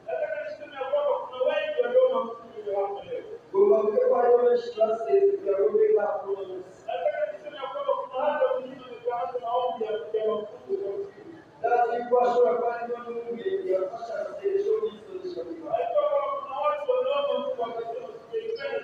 Nataka niseme kwamba kuna wengi walio makusudi hapa leo. Nataka niseme kwamba kuna hata wengine wamekaanza maombi ya makusudi. Kuna watu wanaomba Mungu akasema tusiipende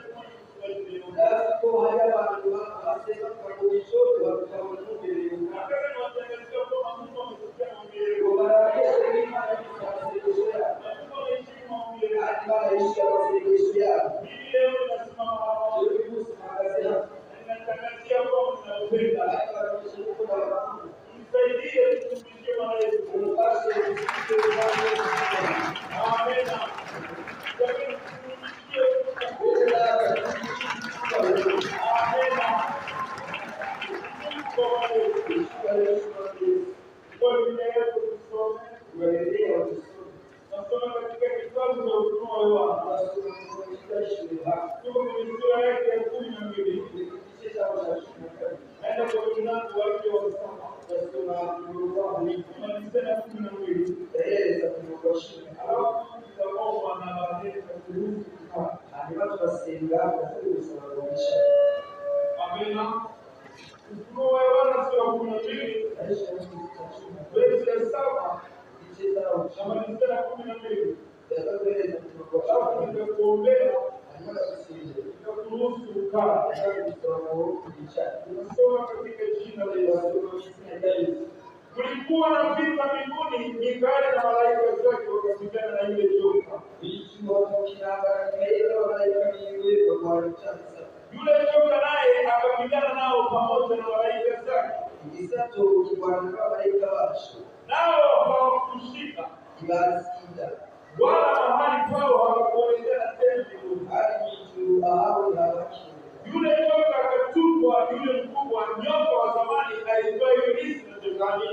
kulikuwa na vita mbinguni, Mikaeli na malaika zake wakapigana na yule joka. Yule joka naye akapigana nao pamoja na malaika zake. Nao hawakushika wala mahali pao hawakuonekana tena mbinguni. Yule joka akatupwa, yule mkubwa nyoka wa zamani aitwaye Ibilisi na Shetani,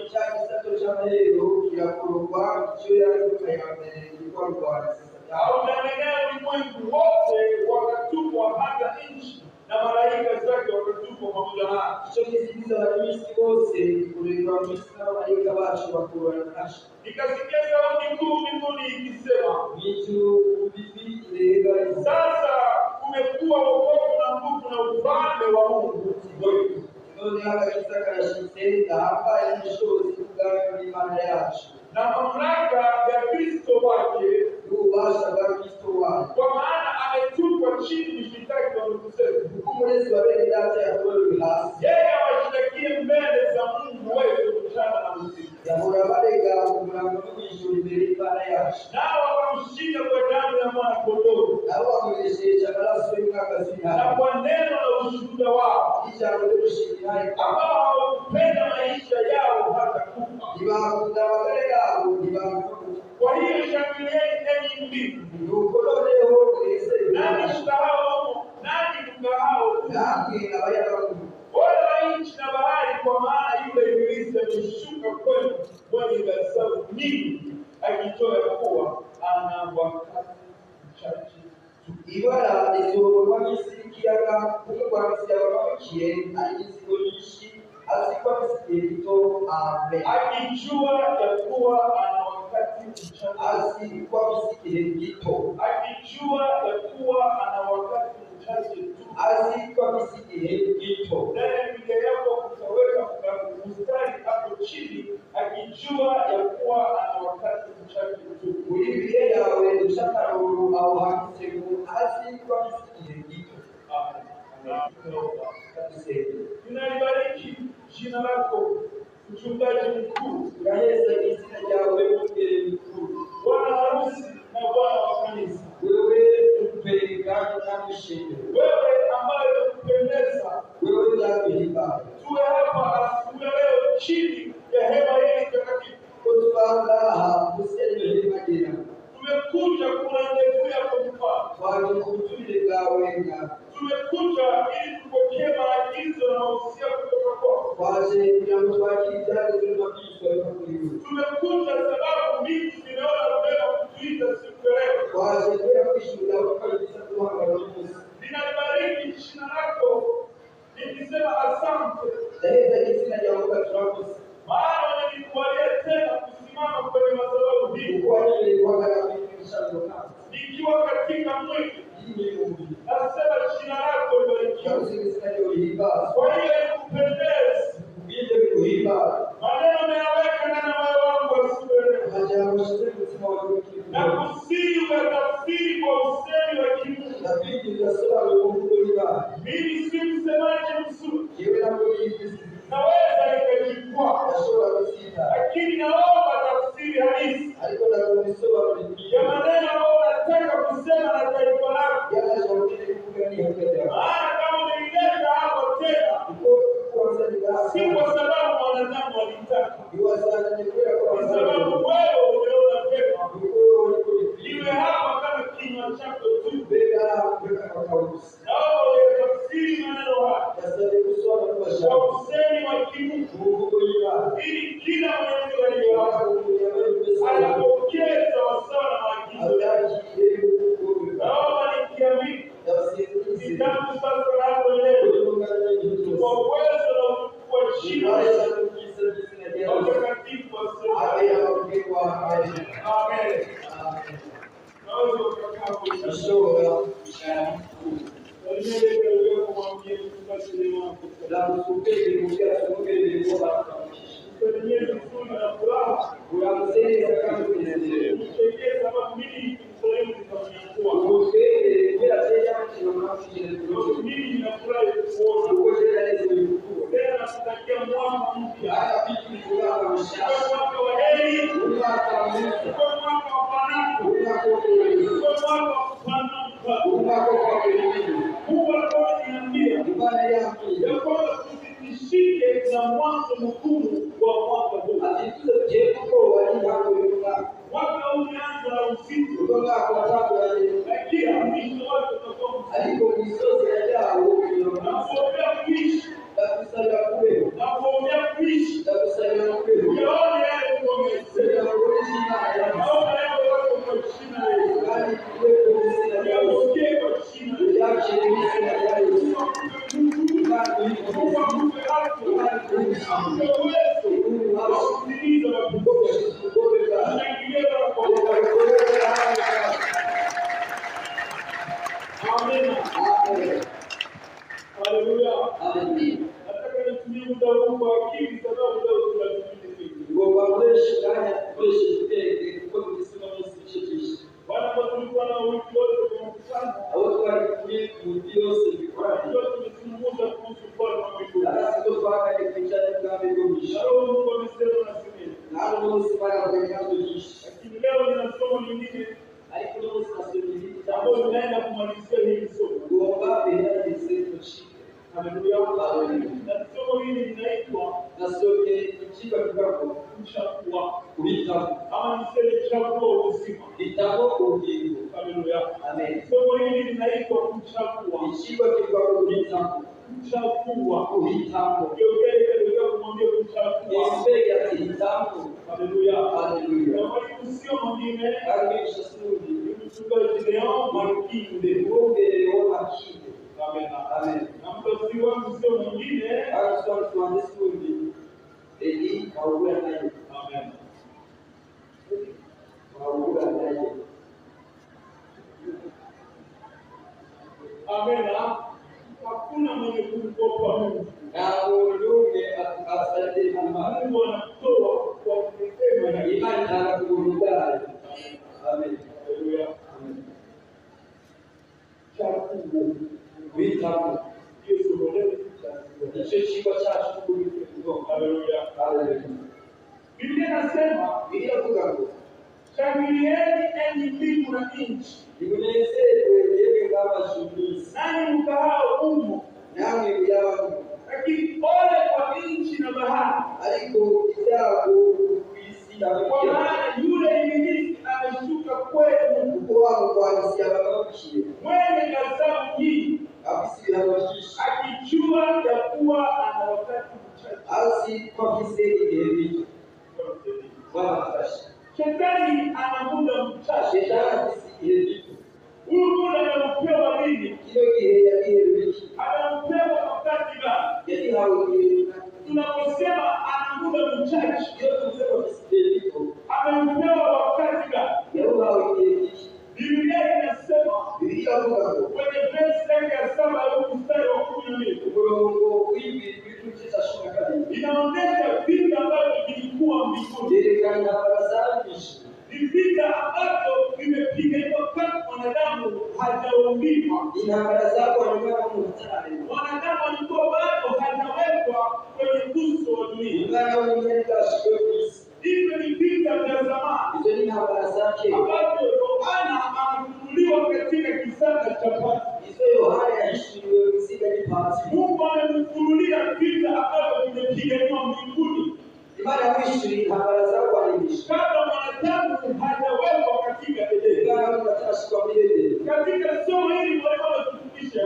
audanganyao ulimwengu wote, wakatupwa hata nchi, na malaika zake wakatupwa pamoja naye. Nikasikia sauti kuu mbinguni ikisema, sasa kumekuwa wokovu na nguvu na ufalme wa Mungu wetu na mamlaka ya Kristo wake, kwa maana ametupwa chini mshitaki wa ndugu zetu, yeye awashtakie mbele za Mungu wetu mchana na usiku. Nao wakamshinda kwa damu ya mwana-kondoo na kwa neno la ushuhuda wao, ambao hawakupenda maisha yao hata kufa. Kwa hiyo shangilieni enyi mbingu, nani mkahao, wala nchi na bahari, kwa maana yule Ibilisi ameshuka kwenu mwenye ghadhabu nyingi, akitoa kuwa ana wakati mchache. Ibara izoborwa n'isirikiyaga kumugwanisiya babakiye alizigo nyinshi azikwa bisigiye gito. Amen. Akijua ya kuwa ana wakati mchache, azikwa bisigiye gito. Akijua ya kuwa ana wakati mchache tu, azikwa bisigiye gito. Naye Biblia yako kutaweka mstari hapo chini, akijua ya kuwa ana wakati mchache tu. Biblia yawe ushakaruru au hakisemu azikwa bisigiye gito. Amen. Tunalibariki jina lako mchungaji mkuu, yaheza jina lako mkuu, bwana harusi na bwana wa kanisa. Wewe mpelekaji na mshinde, wewe ambaye unapendeza, wewe unapendeza. Tuwe hapa asubuhi leo chini ya hema hili takatifu. Kutubalaha kusema hema jina. Tumekuja kuendelea kwa mfano. Wale kutule gawenga. Tumekuja ili tupokee maagizo na mausia kutoka kwako. Wale tunamwagiza tunapishwa kwa hiyo. Tumekuja sababu mimi nimeona mbele kutuita siku leo. Wale tunapishwa kwa kabisa. Ninabariki jina lako. Nikisema asante. Jina lako tunapos. Maana nilikualia tena kusimama kwenye madhabahu hii. Kwa nini na kusii ukatafsiri kwa usemi wa kimungu. Mimi si msemaji mzuri, naweza nikajikwaa, lakini naomba tafsiri halisi ya maneno ambayo nataka kusema na taifa lako. Maana kama nilileta hapo tena, si kwa sababu wanadamu walitaka, kwa sababu wewe umeona pema iwe hapa kama kinywa chako tu. Naomba uyatafsiri maneno haya kwa usemi wa kimungu, ili kila mwenye walio hapa anapokea sawasawa na maagizo yake. Naomba nikiamini kitabu sasa hapo leo kwa uwezo na utukufu wa jina la Mtakatifu wa Amen. Amen. Naweza kukaa kwa shamba mwanzo mkuu wa mwaka huu. Mwaka huu umeanza na usiku, lakini mwisho wake utakuwa nakuombea kuishi, nakuombea kuishi, uyaone yale uombe, naomba yale wako kwa jina la Yesu, uyapokee kwa jina la Yesu. Lakini leo nina somo lingine ambalo tunaenda kumalizia hili somo. Haleluya. Na somo hili linaitwa kuchagua. Ama niseme chagua uzima. Haleluya. Amen. Somo hili linaitwa kuchagua. Kuchagua. Ndio kumwambia kuchagua. Haleluya. Haleluya. Na sio mwingine ni mchungaji leo Markinde. Amen. Amen. Na mtafsiri wangu sio mwingine Amen. Amen. Hakuna mwenye kumkopa Mungu. Mungu anatoa kwa kunyenyekea na imani na kuburudani. Amen. Haleluya. Chakula witamu Yesu mwenyewe chakula cha kuburudani. Haleluya. Haleluya. Biblia inasema shangilieni enyi mbingu na nchi, nanyi mkaao humo, lakini ole kwa nchi na bahari, kwa maana yule ibilisi ameshuka kwenu, mwenye ghadhabu nyingi, akijua ya kuwa ana wakati mchache. Shetani ana muda mchache. Huyu muda anapewa nini? Anapewa wakati gani? Tunaposema ana muda mchache, amepewa wakati gani? Biblia inasema kwenye verse yake ya 7 mstari wa 12 inaonyesha vitu ambavyo vilikuwa mbinguni. Ni hajaumbika. intambara zarwanywe mu hatari. Wanadamu walikuwa bado hajawekwa kwenye uso wa dunia. Umwana w'umuntu yashizwe ku isi. Hivyo ni vita vya zamani. Izo ni intambara zake. Ambapo Yohana amefunuliwa katika kisanga cha Patmo. Izo Yohana yahishuriwe mu isiga ry'Ipatmo. Mungu amemfunulia vita ambavyo vimepiganiwa mbinguni. Imana yamwishuriye intambara zarwanirishije. Kabla mwanadamu hajawekwa katika Edeni. Umwana w'umuntu atarashirwa muri Edeni. Katika somo hili walikuwa wanatufundisha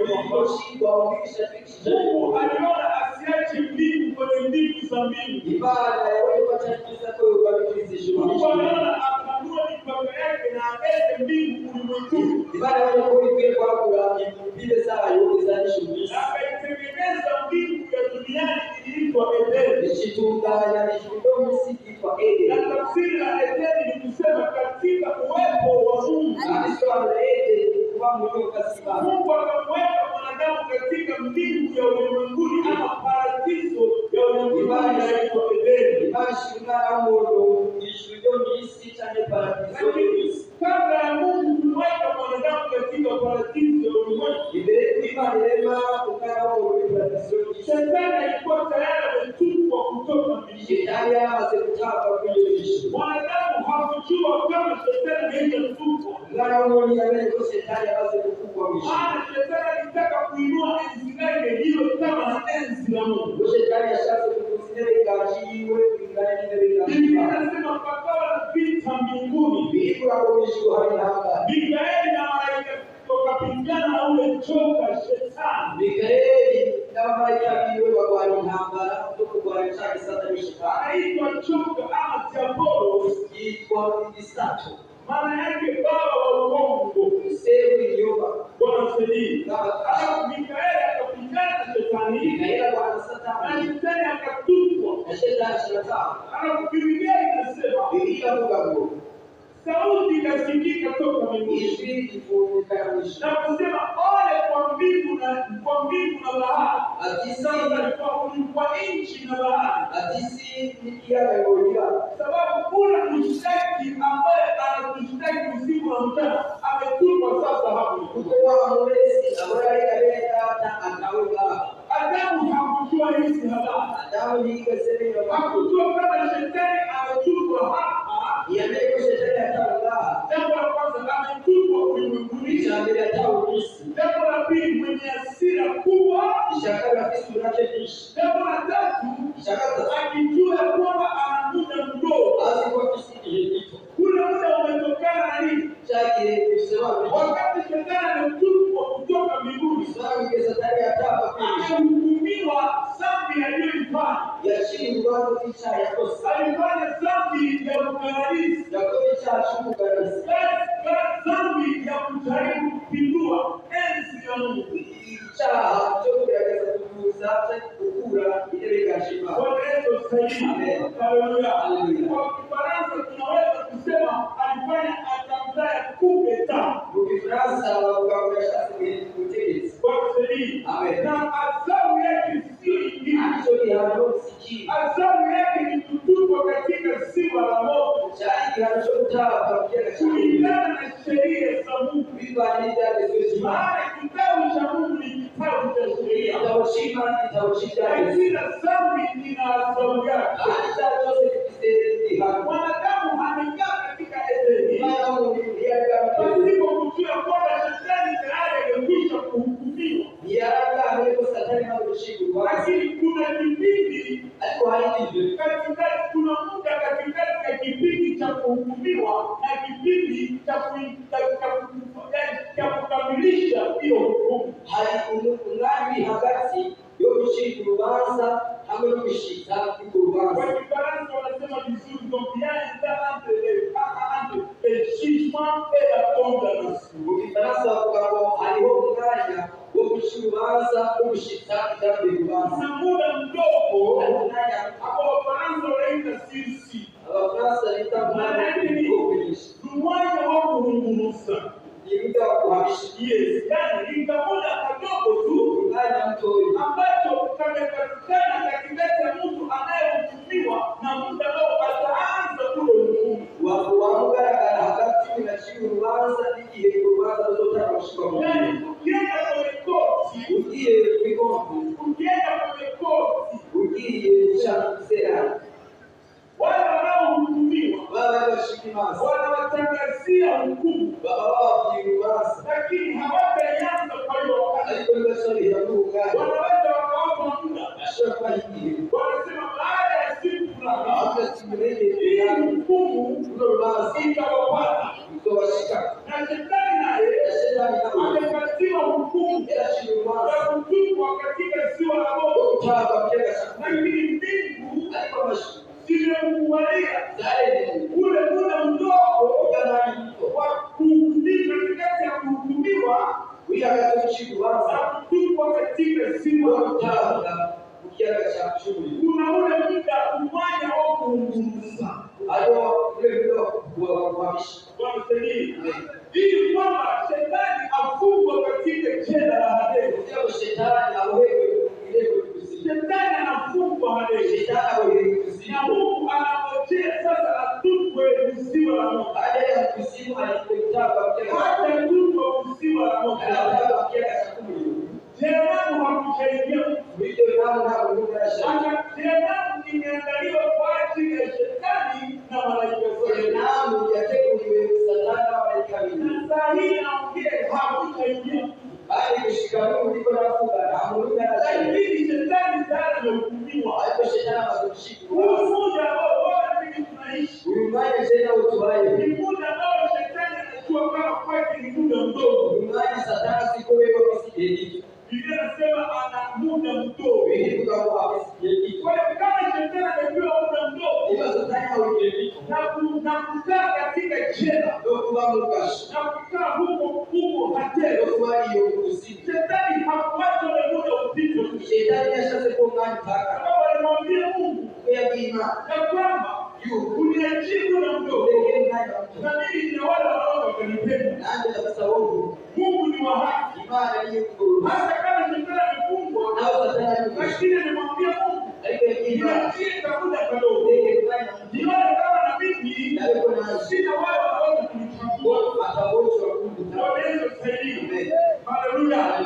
Mungu aliona asiache mbingu kwenye mbingu za mbingu. Imana yabonye ko atakiza ko yubakiriza ijuru. Mungu aliona akanua mipaka yake na aweke mbingu ulimwenguni. Imana yabonye ko bikwiye kwagura imbibe zayo izanisha umwisi. Akaitengeneza mbingu ya duniani iliitwa Edeni. Ikitunganya ijuru ryo mu isi ryitwa Edeni. Na tafsiri ya Edeni ni kusema katika uwepo wa Mungu. Abisobanura Edeni kuba mu nyoka z'Imana. Mungu akamweka mwanadamu katika mbingu ya ulimwenguni ama paradiso ya ulimwenguni inaitwa Edeni. Imana ishimira w'umuntu ijuru ryo mu isi cyane paradiso y'isi. Kabla ya Mungu kumweka mwanadamu katika paradiso ya ulimwengu, imbere y'Imana irema umwana w'umuntu paradiso y'isi. Shetani alikuwa tayari ametupwa kutoka mbinguni. Shetani yamaze gutapwa kwenye ijuru. Mwanadamu hakujua kama shetani angetupwa. Umwana w'umuntu yamenye ko Shetani yamaze gukugwa mu ijuru. Maana shetani alitaka kuinua enzi yake iwe kama na enzi ya Mungu. Shetani yashatse kukuza intebe y'inganji yiwe ingana n'intebe y'inganji Biblia y'Imana. inasema pakawa na vita mbinguni. Biblia ngo ijuru hari intambara. Mikaeli na malaika wakapigana na ule joka shetani. Mikaeli n'abamarayika biwe barwana intambara yo kurwanya cya gisata Shetani. Anaitwa joka ama Diabolos, Yitwa Isato. maana yake baba wa uongo. Msemu w'ibinyoma. Bwana sedi. N'abakasha. Mikaeli akapigana na shetani. Mikaeli arwana na Na Satani. shetani akatupwa. Na Shetani ashiratanga. Alafu Biblia inasema Biblia ivuga ngo sauti ikasikika toka mbinguni. ijwi rivumika mu ijuru. Na kusema ole kwa mbingu na bahari. Ati Sasa kwa nchi na bahari. ati si n'ikiyaga ngorira. Sababu kuna mshtaki ambaye anatushtaki usiku na mchana ametupwa sasa hapo. Kuko wa muresi abararika bene data akawuga. Adamu hakujua hizi habari. Adamu yigeze bino Hakujua kama shetani ametupwa hapa. yamenye ko Shetani atawuga. Jambo la kwanza ametupwa ulimwenguni. Ijambere atawugisi. Jambo la pili mwenye hasira kubwa. Ishaka rafisi urake byinshi. Jambo la tatu Ishaka tatu akijua kwamba ana muda mdogo. azi ko afise igihe gito. Kuna muda umetokana na nini? Cyagire bisobanura Wakati shetani ametupwa kutoka mbinguni, bisobanura Satani atapa kwinshi. amehukumiwa dhambi aliyoifanya. Yashiri urubanza rw'icyaha yakoze. Alifanya dhambi ya ukanalizi, Yakoze icyaha cy'umugarasi. dhambi ya kujaribu kupindua enzi ya Mungu. Icyaha cyo kugerageza kuvuza gukura intebe y'inganji y'Imana. Bwana Yesu asifiwe. Haleluya. Kwa Kifaransa tunaweza kusema alifanya attentat coup d'etat. Mu Kifaransa bavuga ngo yashatse guhindura ubutegetsi. Bwana asifiwe. Amen. Na adhabu yake sio ingine. Icyo gihano si kibi. Adhabu yake ni kutupwa katika ziwa la moto. Cyari igihano cyo gutapfa by'agaciro Kulingana na sheria za Mungu. bivanye n'ibyagezweho by'Imana. Maana kitabu cha Mungu ni kitabu cha sheria. Igitabo cy'Imana n'igitabo Na cy'ibyagezweho. kila dhambi ina adhabu yake. Kandi icyaha cyose gifite igihano. Mwanadamu amekaa katika Edeni Imana y'umuntu yari pasipo kujua kwamba shetani tayari amekwisha kuhukumiwa. yarangaye ko Satani amaze gucirwa. Lakini kuna kipindi Ariko hari ibyo katikati, kuna muda katikati ya kipindi cha kuhukumiwa na kipindi cha kukamilisha hiyo hukumu. hari umwami hagati yo gucika urubanza hamwe no gushika urwo rubanza. Kwa Kifaransa wanasema vizuri, donc il y a un temps entre le jugement et la condamnation. Mu Kifaransa bavuga ngo hariho umwanya wo guca urubanza no gushika ibyavuye urubanza. Kuna muda mdogo Hari umwanya hapo Wafaransa wanaita sirsi. Abafaransa bita umwanya wo kugurisha. Umwanya wa kuhungurusa. Ni muda wa kuhamisha. Yes, yani ni kamuda kadogo tu Umwanya mutoya ambacho kamepatikana katikati ya mtu anayehukumiwa na muda ambao ataanza kule hukumu. wamugaragara hagati y'unaciye urubanza n'igihe bashikimasa wanawatangazia hukumu, baba wao kiurubanza lakini hawataanza kwa hiyo wakati. ariko bigasabira n'ubugari Wanaweza wakawapa muda, ashobora kuba yigiye wanasema baada ya siku fulani akasimurenge hii hukumu n'urubanza itawapata, itobashika na shetani naye shetani nawe amepatiwa hukumu yarashira urubanza ya kutupwa katika ziwa la moto, utaba mu kiyaga cya Kivu. lakini mbingu ariko amashuri zimemkubalia zaremeye ule muda mdogo uganani muto wa kuhukumiwa, katikati ya kuhukumiwa uri hagati y'urukiko urubanza na kutupwa katika ziwa la moto. utabwa mu kiyaga cya Kivu. Kuna ule muda umwanya wa kuungumuza ariwo ule muda wa kuhamisha wanasema ili kwamba shetani afungwe katika jela la Hadesi. kugira ngo shetani aboherwe irembo ry'ubuzima. Shetani anafungwa Hadesi, Shetani aboherwe na ubuzima Mungu anangojea sasa atupwe ziwa la moto. ajya mu kuzimu ariko gutabwa mu kiyaga cya Kivu. Hata atupwe ziwa la moto, Aratabwa mu kiyaga cya Kivu. jehanamu hakuchaingia mtu. bityo nawe ntabwo uri yarashaka Jehanamu imeandaliwa kwa ajili ya shetani na malaika zake. namu yateguriwe satani n'abamarayika be. Na saa hii naongea hakuchaingia mtu. bari gushika n'ubu ndiko navuga nta muntu uri yarashaka Lakini shetani tayari amehukumiwa. ariko shetani amaze gushika Huu urubanza. muda ambao wote tunaishi uyu mwanya je nawe tubayeho ni muda ambao shetani anajua kama kwake ni muda mdogo. uyu mwanya satani siko wewe afise igihe gito Biblia inasema ana muda mdogo. bivuga ngo afise igihe gito Kwa hiyo kama shetani anajua muda mdogo niba satani ahawe igihe gito na kukaa katika jela no kuba mu gasho na kukaa huko Hadesi, no kuba iyo mu kuzimu shetani hakuacha ule muda upite. shetani yashatse ko umwanya utaka Sababu alimwambia Mungu kuko yabwiye Imana ya kwamba uniachie muda mdogo, uregere umwanya muto na mimi na wale wanao wakanipenda. nanjye ndabasaba ngo Mungu ni wa haki. Imana niyo kugorora Hata kama shetani amefungwa, nawe satani ari mu gasho lakini alimwambia Mungu ariko yabwiye Imana niachie muda kidogo, uregere umwanya muto nione kama na mimi nawe ko nawe sina wale wanaweza kunichagua. ataboshwa kumbuka Bwana Yesu tusaidie. Haleluya.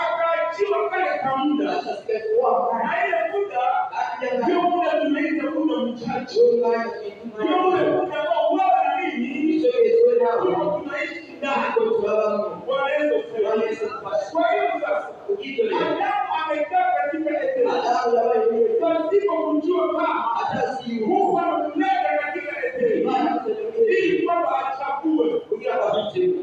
Akaachiwa kale kamuda, asasikia kuwa na ile muda akija ndio na muda tunaita muda mchache. umwanya Ndio ule muda ambao wewe na mimi isogezwe nawe ndio tunaishi ndani. ntabwo tubabamo Bwana Yesu Bwana tusaidie. Yesu atufashe Kwa hiyo sasa ubwito rero Adamu amekaa katika Edeni Adamu yabaye muri Edeni pasipo kujua kama atazi yuko Mungu amemleta katika Edeni Imana amuteguriye ili kwamba achague. kugira ngo ahitemo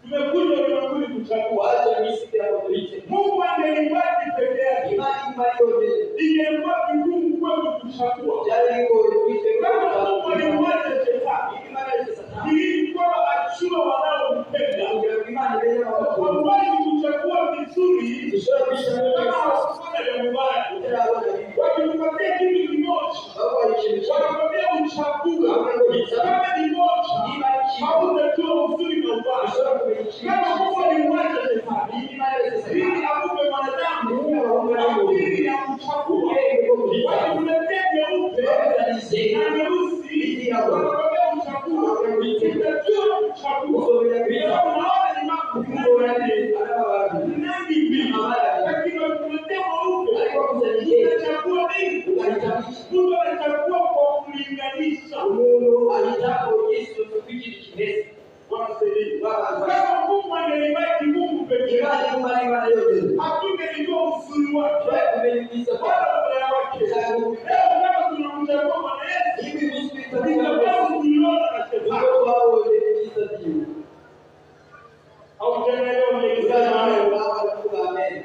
Tumekuja ulimwenguni kuchagua. waje mu isi kugira ngo duhitemo Mungu angelibaki peke yake, Imana imba yonyine ingekuwa vigumu kwetu kuchagua. byari bigoye guhitemo Kama Mungu alimwacha shetani Imana yose satani ili kwamba achue wanaompenda, kugira ngo Imana ibere abakuru hawezi kuchagua vizuri dushobora kwishimira kama wese hawakufanya jambo baya. utarabona bibi Wakitupatia kitu kimoja, babaye ikintu kimwe wanakwambia uchague. Wanakuuliza. Kama ni moja, niba ari kimwe hautajua uzuri na ubaya. ushobora kumenya ikintu Kama Mungu alimwacha shetani Imana yose satani ili akupe mwanadamu Mungu akili ya kuchagua. ubwenge bwo guhitamo Wakituletea nyeupe babuzanishe na nyeusi, Ikiwa wanakwambia uchague. Utajua kuchagua. usomera Kwa bibiliya sababu unaona ni mambo ukibona mengi. neza ari abantu Mengi mbili. Lakini wakituletea mweupe, ariko kuzanishije utachagua nini? ugahitamo iki Mungu anachagua kwa kulinganisha. umuntu ahitamo Yesu kugira kimeze Wanasaidia. babanza Kama Mungu angelibaki Mungu peke Imana yake, y'Imana Imana yonyine hatungelijua uzuri wake twaye kumenya ubwiza bwayo wala ubaya wake. Leo kama tunamchagua Bwana Yesu, ibi gusa bitabira tunapaswa kuiona na kuko shetani. twabonye ubwiza bwiwe Haujaelewa nikisema amen. uravuga amen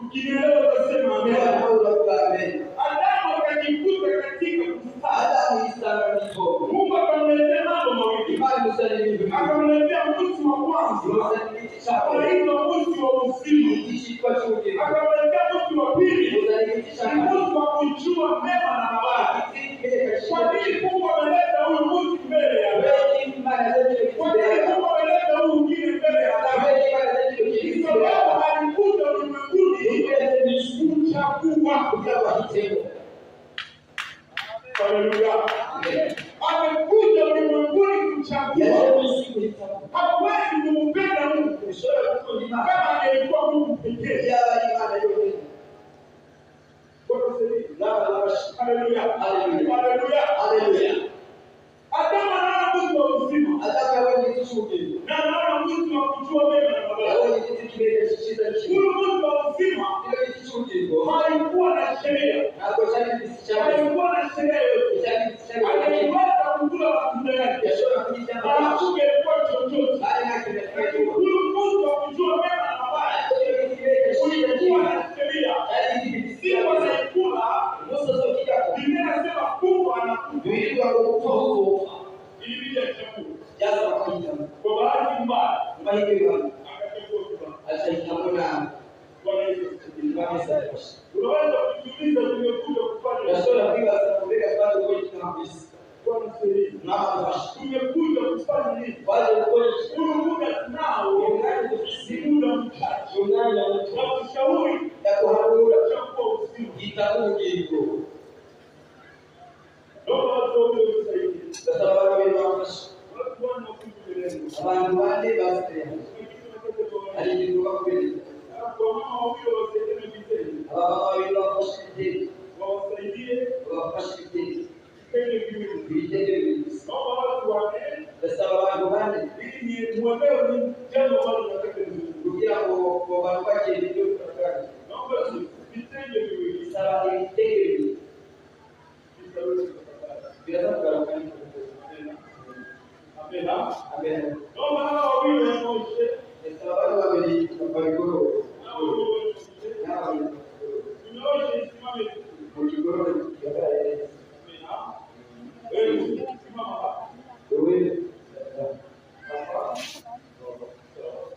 Ukinielewa utasema amen. uravuga amen Adamu akajikuta katika bustani. Adamu yisanga mw'itobo Mungu akamletea mambo mawili. Imana imusana ibintu bibiri Akamletea mti wa kwanza, imusana igiti cy'akamaro anaitwa mti wa uzima. igiti cyitwa cy'ubugingo Akamletea mti wa pili, imusana igiti ni cy'akamaro mti wa kujua mema na mabaya. igiti kibereka Kwa nini Mungu ameleta huyu mti mbele ya Adamu? kubera Imana yazanye icyo Kwa giti nini imbere Mungu ameleta huyu mwingine mbele ya Adamu? kubera Imana yazanye icyo giti Ni imbere sababu alikuja ulimwenguni igeze mu isi kuchagua. kugira ngo ahitemo Haleluya. Amekuja ulimwenguni kuchagua. yaje mu isi guhitamo Hawezi kumpenda Mungu ushobora gukunda Imana kama angelikuwa Mungu pekee. yaba ari Imana yonyine Bwana asifiwe. n'abana b'abashimwe Haleluya. Haleluya. Haleluya. Haleluya mahivyo akachagua hakuna Bwana Yesu. kabisa. Unaweza kujiuliza tumekuja kufanya Nasoma Biblia zinapeleka bado kwa kitu kabisa. Bwana Yesu. Na mafasha. Tumekuja kufanya nini? Wale kwa Huu muda tunao ni muda mchache Uganda na kushauri ya kuharura chakua uzima. kitabu kiko. Naomba watu wote msaidie. Sasa wale mafasha. Watu Bwana wakutueleze. Abantu bane basi. Alijifunga kweli. Kwa mama wawili wasaidie vitendo. Wale wafasha kitendo. Wawasaidie Wafasha kitendo. vitendo viwili. Vitendo. Naomba watu wanne Sasa wale bane ili muoneo ni jambo ambalo nataka nizungumzie. kugira ngo abantu bakiri byo kutakana. Naomba vitendo viwili. Sasa kitendo bila kugaragara. Amena. Amen. Naomba hawa wawili wanaoshe. Sasa wale wabili wapigoro. Hawa wawili wanaoshe. Tunaoshe isimame. Mkigoro ya Amena. Wewe simama hapa. wewe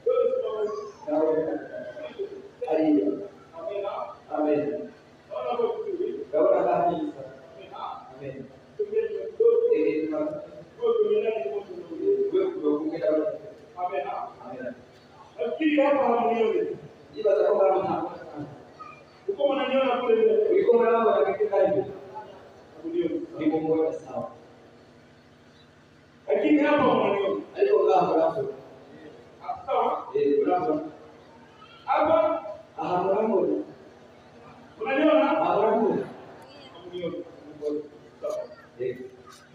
Wewe simama. nawe ali Amena. amen. Naona kwa vizuri. Kaona kabisa. Amena. Amen. Tungeni mtoto. Tuma Kwa tumelani moto ndio. wewe kuongea Amena. amen. Nafikiri hapa hamunioni. Jiba za kwa mtu. Uko mnaniona kule mbele. Uliko na mambo ya kikao hivi. Hamunioni. Ni Mungu sawa. Lakini hapa mnaniona. Alipokaa hapo. Sawa? Bravo. Hapa Ahamu. unaniona? Ahamu. Hamunioni. Sawa.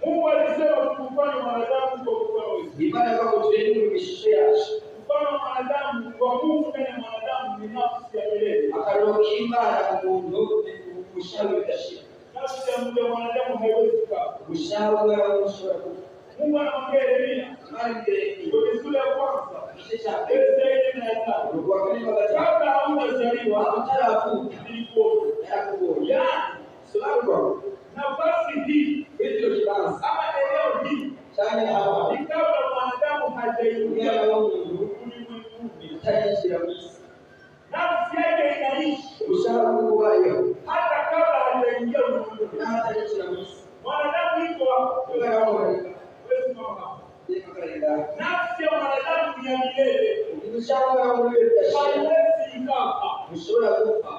Mungu alisema tukufanye mwanadamu kwa mfano wetu. Ibada kwa kutuelimu kishia. Mfano wa mwanadamu kwa Mungu ndani ya mwanadamu ni nafsi ya milele. Akarokimba na kumundu kushauri kashia. Nafsi ya mwanadamu haiwezi kukaa. Kushauri na kushauri. Mungu anamwambia Yeremia, kwenye sura ya kwanza, verse 4 kabla haujazaliwa nilikuona. Yaani, nafasi hii ama eneo hii ni kabla mwanadamu hajaingia ulimwenguni. Nafsi yake inaishi hata kabla hajaingia ulimwenguni. Mwanadamu yuko hapo. Wewe simama hapo. Nafsi ya mwanadamu ni ya milele. Haiwezi ikafa.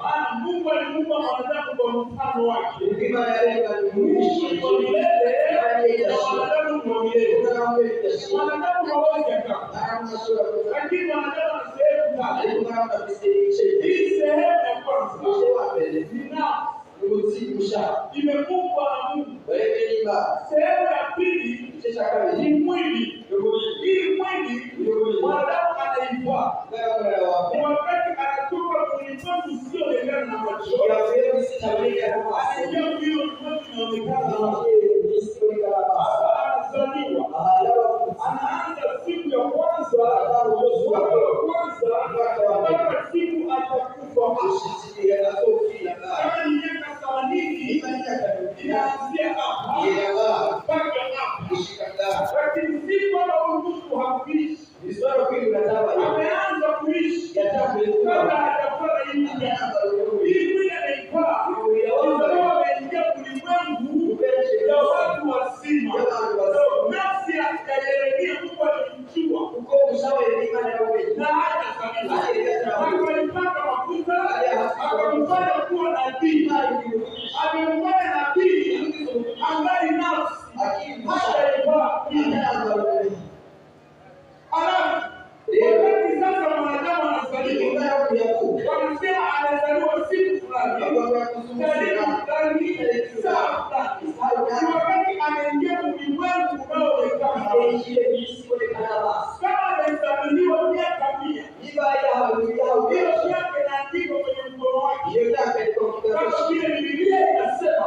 Maana Mungu alimuumba mwanadamu kwa mfano wake. Mungu ni wa milele na mwanadamu ni wa milele. Mwanadamu hawezi akafa. Lakini mwanadamu ana sehemu tatu. Hii sehemu ya kwanza ni nafsi. Imekumbwa na Mungu. Sehemu ya pili ni mwili. Hii mwili mwanadamu anaivaa. Ni wakati anatoka ulimwengu usioonekana na macho. Anaingia ulimwengu unaonekana. Anazaliwa. Anaanza siku ya kwanza, mwaka wa kwanza, mpaka siku atakufa. Kama ni miaka 80, inaanzia hapa mpaka hapa. Lakini siku anaoruhusu hakuishi. Ameanza kuishi kabla hajafanya hii dunia. Hii dunia anaivaa ingawa ameingia ulimwengu ya watu wazima. Nafsi ya Yeremia Mungu alimjua na hata kabisa akalipaka mafuta akamfanya kuwa nabii. Amemfanya nabii angali nafsi hajaivaa. Alafu wakati sasa mwanadamu anazaliwa, wanasema anazaliwa siku fulani, saa fulani, ni wakati anaingia ulimwengu unaoonekana. Kama amezaliwa miaka 100, hiyo miaka inaandikwa kwenye mkono wake. Kama vile Biblia inasema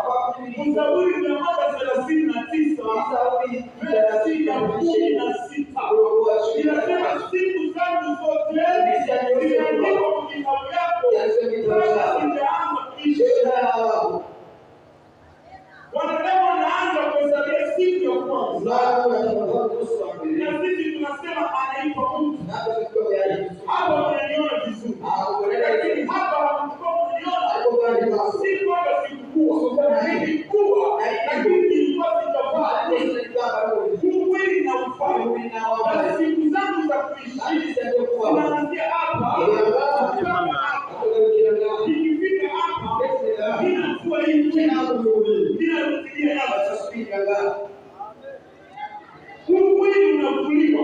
Zaburi 139 verse ya 16 inasema siku zangu zote zimeandikwa kwenye kitabu yako kabla sijaanza kuishi. Wanadamu wanaanza kuhesabu siku ya kwanza, na sisi tunasema anaitwa mtu. mwili na ufalme na siku zangu za kuishi zinaanzia hapa. Nikifika hapa ninakuwa nje ninarudia hapa. Mwili unafuliwa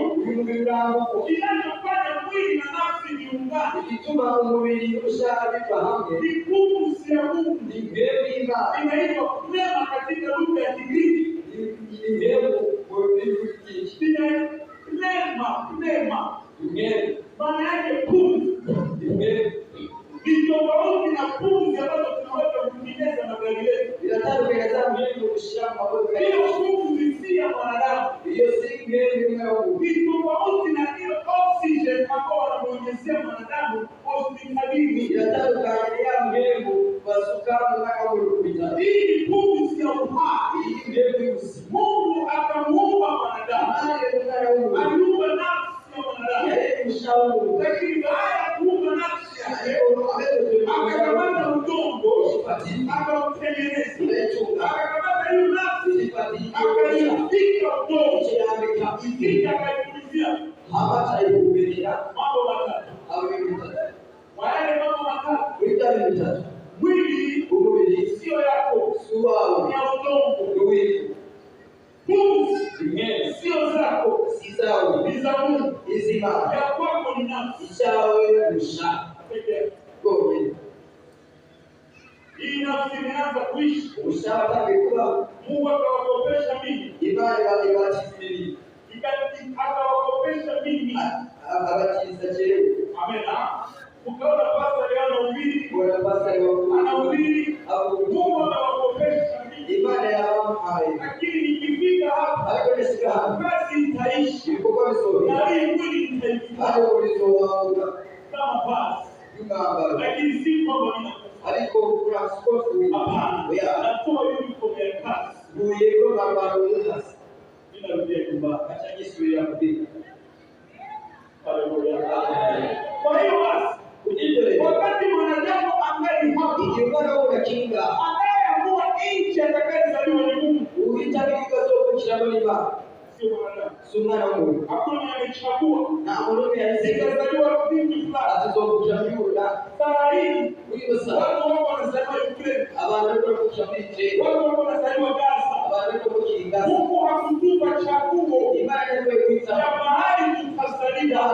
kinachofanya mwili na nafsi viungane kituma mwili ushavifahamu ni pumzi ya Mungu inaitwa pneuma katika lugha ya Kigiriki. Pneuma maana yake pumzi. Ni tofauti na pumzi ambazo tunaweza kutengeneza na gari letu. Inataka kueleza mwili kushamba kwa hiyo pumzi si ya mwanadamu. Hiyo si mwili wangu. Ni tofauti na ile oxygen ambayo wanamuongezea mwanadamu hospitalini. Inataka kuangalia mbegu kwa sukari na kupita. Hii pumzi ya uhai. Mungu akamuumba mwanadamu. Aliumba nafsi ya mwanadamu. Lakini baada ya kuumba nafsi yake akakamata udongo akautengeneza. Akakamata hiyo nafsi akaipika udongo kisha akaipulizia mambo matatu. Wale mambo matatu. Mwili sio yako, ni ya udongo. Pumzi sio zako, si zao, ni za Mungu. Ya kwako ni nafsi. Hii nafsi imeanza kuishi. Mungu akawakopesha mimi. Akawakopesha mimi. Amen. Ukaona pasta leo anahubiri. Mungu akawakopesha mimi. Lakini nikifika hapa kazi itaishi. Na hii mwili itaishi. Kama basi. Lakini si kwamba nina natoa uniform ya kazi. Ninarudia nyumbani. Acha jisiwe ya kupika. Haleluya. Kwa hiyo basi, wakati mwanadamu angali hapa, anayeamua nchi atakayezaliwa ni Mungu. Sio mwanadamu. Hakuna anayechagua. Sikazaliwa binti fulani. Saa hii watu wako wanazaliwa Ukraine. Watu wako wanazaliwa Gaza. Mungu hakutupa chaguo ya mahali tutazaliwa.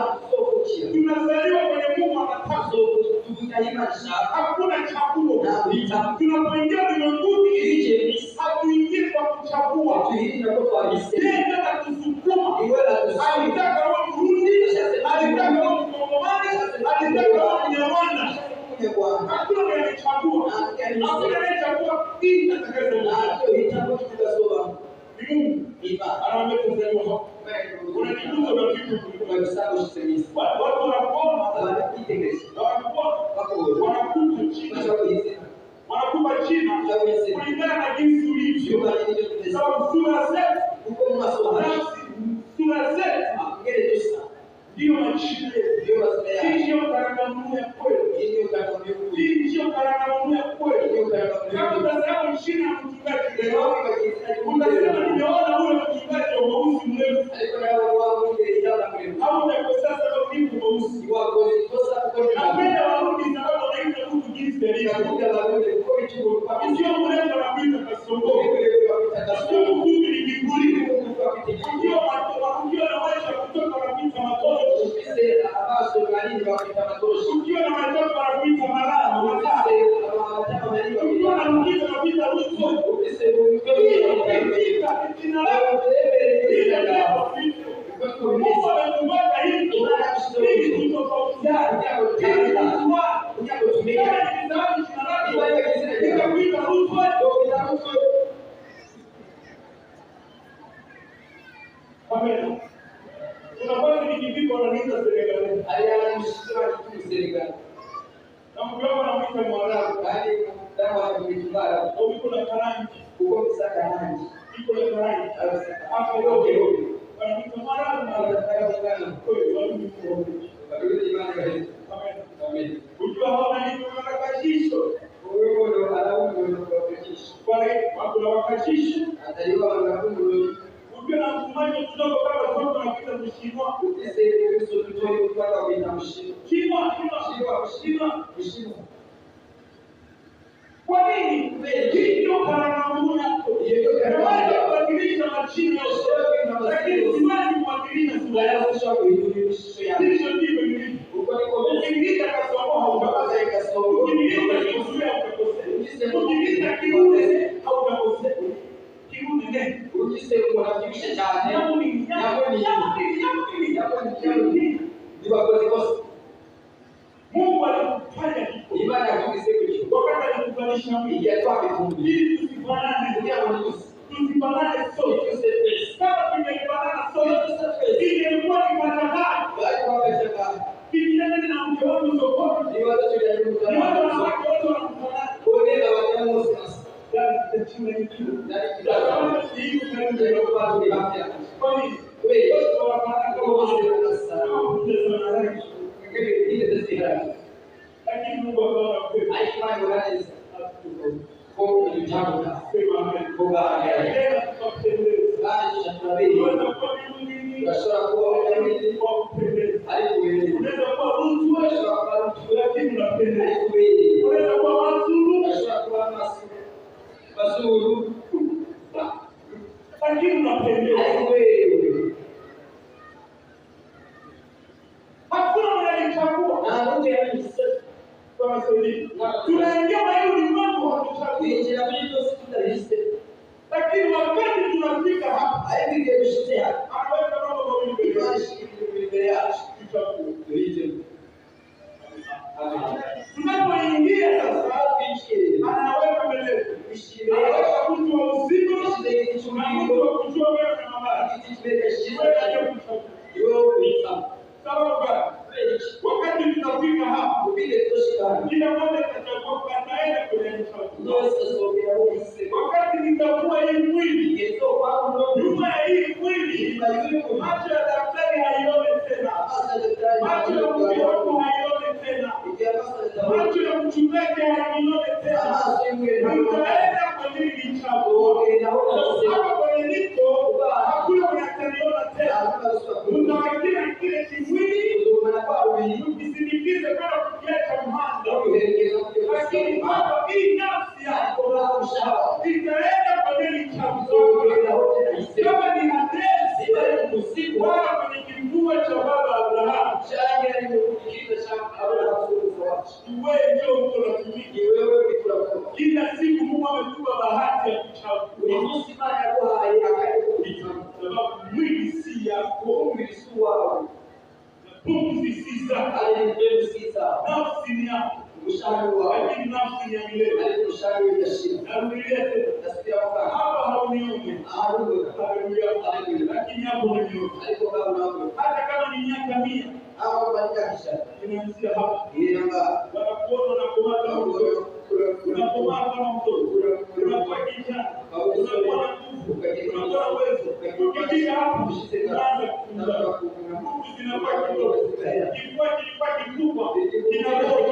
Tunazaliwa kwenye Mungu anataka. Hakuna chaguo. Tunapoingia ulimwenguni hatuingie kwa kuchagua. Yeye anataka kusukuma. Alitaka wewe Burundi, alitaka wewe Mkongomani, alitaka wewe Mnyarwanda. Hakuna anayechagua. Hakuna anayechagua hii atakayezaliwa. Mungu anaambia kuzaliwa hapa. Unajikuta na vitu vilivyo watu wanakupa china kulingana na jinsi ulivyo. Sababu sura zetu ndio machine ndio karanga ya kweli. Ndio karanga ya kweli. Kama unasema china mchungaji leo unasema nimeona ule mchungaji wa mweusi mrefu au ndio sasa ndio mweusi wako napenda warudi sababu wanaita mtu jinsi alivyo. Ndio mrefu na kuita kasongo. Ndio mkubwa ni kiburi. Ndio ndio anaweza kutoka na kuita matoto. Ndio na matoto na kuita malaa. Ndio anamuita na kuita ruto. Mungu ametuweka hivi ili tutofautiane. Amen. Tunapaswa kujibika na nini serikali? Serikali. Na mkiona na mwita mwarabu, hadi dawa ya kuitubara, uko na karangi, uko msaka karangi. Iko na karangi. Hapo yote. Wanamwita mwarabu na wanataka kwa hiyo watu Amen. Amen. Unajua hawana nini wanakashisho. Wewe ndio alaumu ndio unakashisho. Kwa hiyo watu wanakashisho, ataliwa wanafunzi Tukiwa na mtumaini kidogo kama tuko tunapita mshimo. Ese Kristo tutoe mpaka kwa mshimo. Mshimo. Kwa nini? Ndio karamu yako. Unaweza kubadilisha majina ya sheria lakini siwezi kubadilisha sura yako. Hicho ndivyo nilivyo. Ukiingia kasoro hautapata ikasoro. Ukiingia kisura utakosea. Ukiingia kiume hautakosea. Kiume ndio. Ukisema unafikisha cyane. Yapo ni Mungu alikufanya hivyo. Imani akisema hivyo. Wakati alikufanyisha mwili yatwa kifungu. ili tusifanane tusifanane sote. Kama tumefanana sote, ingekuwa ni matangazo. Kijana na mke wangu sokoni. Ni watu wanafanya watu wanafanana. Kuonea watamu sasa. Ndani chini ya kitu. Ndani hii ndio kwa ni afya. kwa nini? Wewe Watu wanafanana kama wao sasa. Lakini Mungu akaona kweli. Haifai wale kwa kitabu na sema amen. Kwa amen. Basi shakabili. Bashara kwa wale kwa kupendeza. Alikuwa unaweza kuwa mtu bashara kwa mtu lakini unapendeza. Alikuwa unaweza kuwa watu bashara kwa mazuri. Lakini unapendeza. Alikuwa hakuna anayechagua na Mungu anayesema kwa sababu tunaingia mahali ulimwengu hatuchagui jina hilo sitaliste, lakini wakati tunafika hapa haingekushia anaweka mambo mawili mbele yake tuchague hicho. Tunapoingia sasa hivi anaweka mbele anaweka mtu wa uzima na mtu wa kujua wewe na mabaya kitu sababu wakati tunafika hapa kila mmoja atachagua ataenda kwenye wakati nitakuwa hii mwili nyuma ya hii mwili macho ya daktari haione tena, macho ya mke wako haione tena, macho ya mchungaji haione tena. Nitaenda kwenye hili chako hapa kwenye niko hakuna unataniona tena, utawakia kile kimwili ukisindikize kama kukiacha mhanga, lakini hapa hii nafsi yako itaenda kwenye hili chako kama ni adresi wala kwenye kifua cha baba Abrahamu. Wewe ndio mtu unatumiki kila siku. Mungu ametupa bahati ya kuchagua, sababu mwili si yako, mwili si wako, pumzi si zako, nafsi ni yako, lakini nafsi ni ya milele. Narudia tena, hapa haunioni, lakini hapo unaniona. Hata kama ni miaka 100 inaanzia hapa, wanakuona unakomaa unakomaa kama mtoto, unakuwa kijana, unakuwa na nguvu, unakuwa na uwezo. Ukifika hapo unaanza kufunga, nguvu zinakuwa kidogo, kifua kilikuwa kikubwa, kinatoka,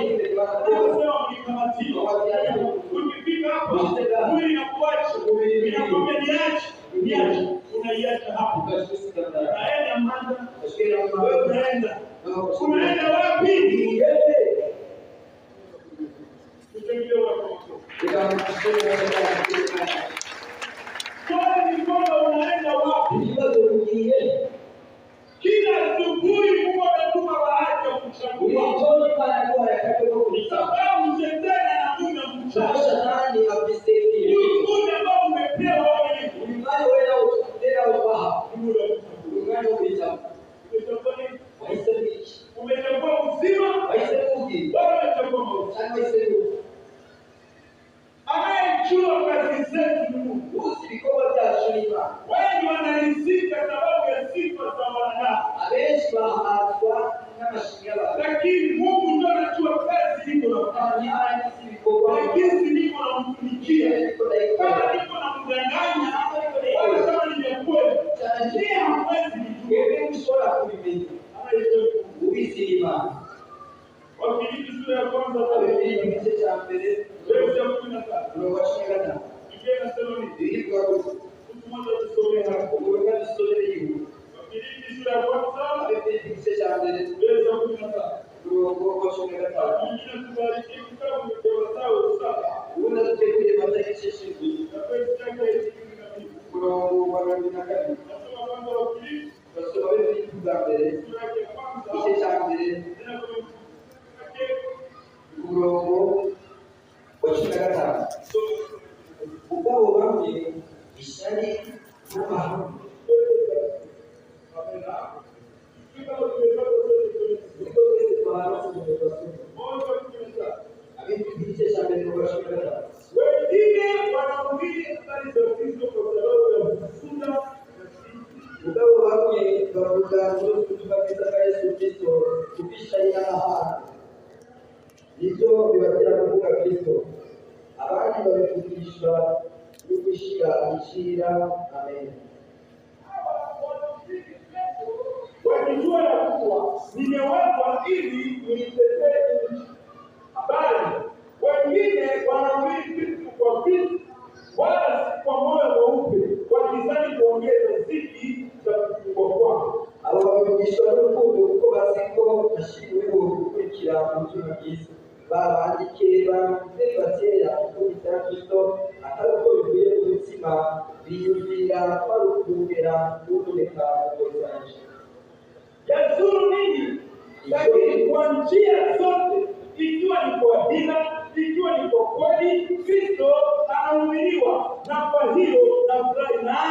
unasema mlikamatiwa. Ukifika hapo mwili inakuacha, inakwambia niache, unaiacha hapo. Unaenda Manda, wewe unaenda wapi? Swali ni kwamba unaenda wapi? Kila asubuhi Mungu anatupa bahati ya kuchagua, sababu shetani anakuja kuchagua ule ambao umepewa wewe. Umechagua uzima, umechagua mauti. Anayejua kazi zetu ni Mungu. Wengi wanaridhika sababu ya sifa za wanadamu, lakini Mungu ndio anajua kazi niko nafanya, lakini niko namtumikia. Kama niko namdanganya, wala kama ni kweli, ndiye hawezi nijua. Wafilipi sura ya kwanza verse ya 13. Biblia inasema hivi, mmoja tusome hapo. Ngoja tusome hiyo. Wafilipi sura ya kwanza Wafilipi kice cya mbere verse ya 15. umurongo wa 15. Mwingine tubariki kitabu cha Mathayo 7. Ubundi duteguye Matayo igice cy'indwi Na verse yake ya 22. umurongo wa 22. Nasoma kwanza Wafilipi Basoma Wafilipi bwa mbere sura ya kwanza. igice cya mbere umurongo wa 15. Ubwabo bamwe ishyari n'amahanga niko twese twahanze umuyobozi abifite igice cya mbere mu gace ka gatatu. Wengine wanahubiri habari za Kristo kwa sababu ya kufunga na sisi. Ubwabo bamwe bavuga ngo tubakiza kwa Yesu Kristo kubishyari n'amahanga nibyo bibatera kuvuga Kristo, abandi babivugisha no gushyira igiciro. Amen. Wakijua ya kuwa nimewekwa ili niitetee nchi. Bali wengine wanahubiri Kristo kwa Kristo, wala si kwa moyo mweupe, wakizani kuongeza zidi za kufungwa kwao. Abo babigishwa n'urukundo kuko bazi ko nashyiriweho gukurikira ubutumwa bwiza. Babandi kera batera gukubita Kristo atari uko bivuye ku mutima, biyumvira barukubera kuboneka mu zanje. Yazuru nini? Lakini kwa njia zote, ikiwa ni kwa hila, ikiwa ni kwa kweli, Kristo anahubiriwa, na kwa hiyo nafurahi na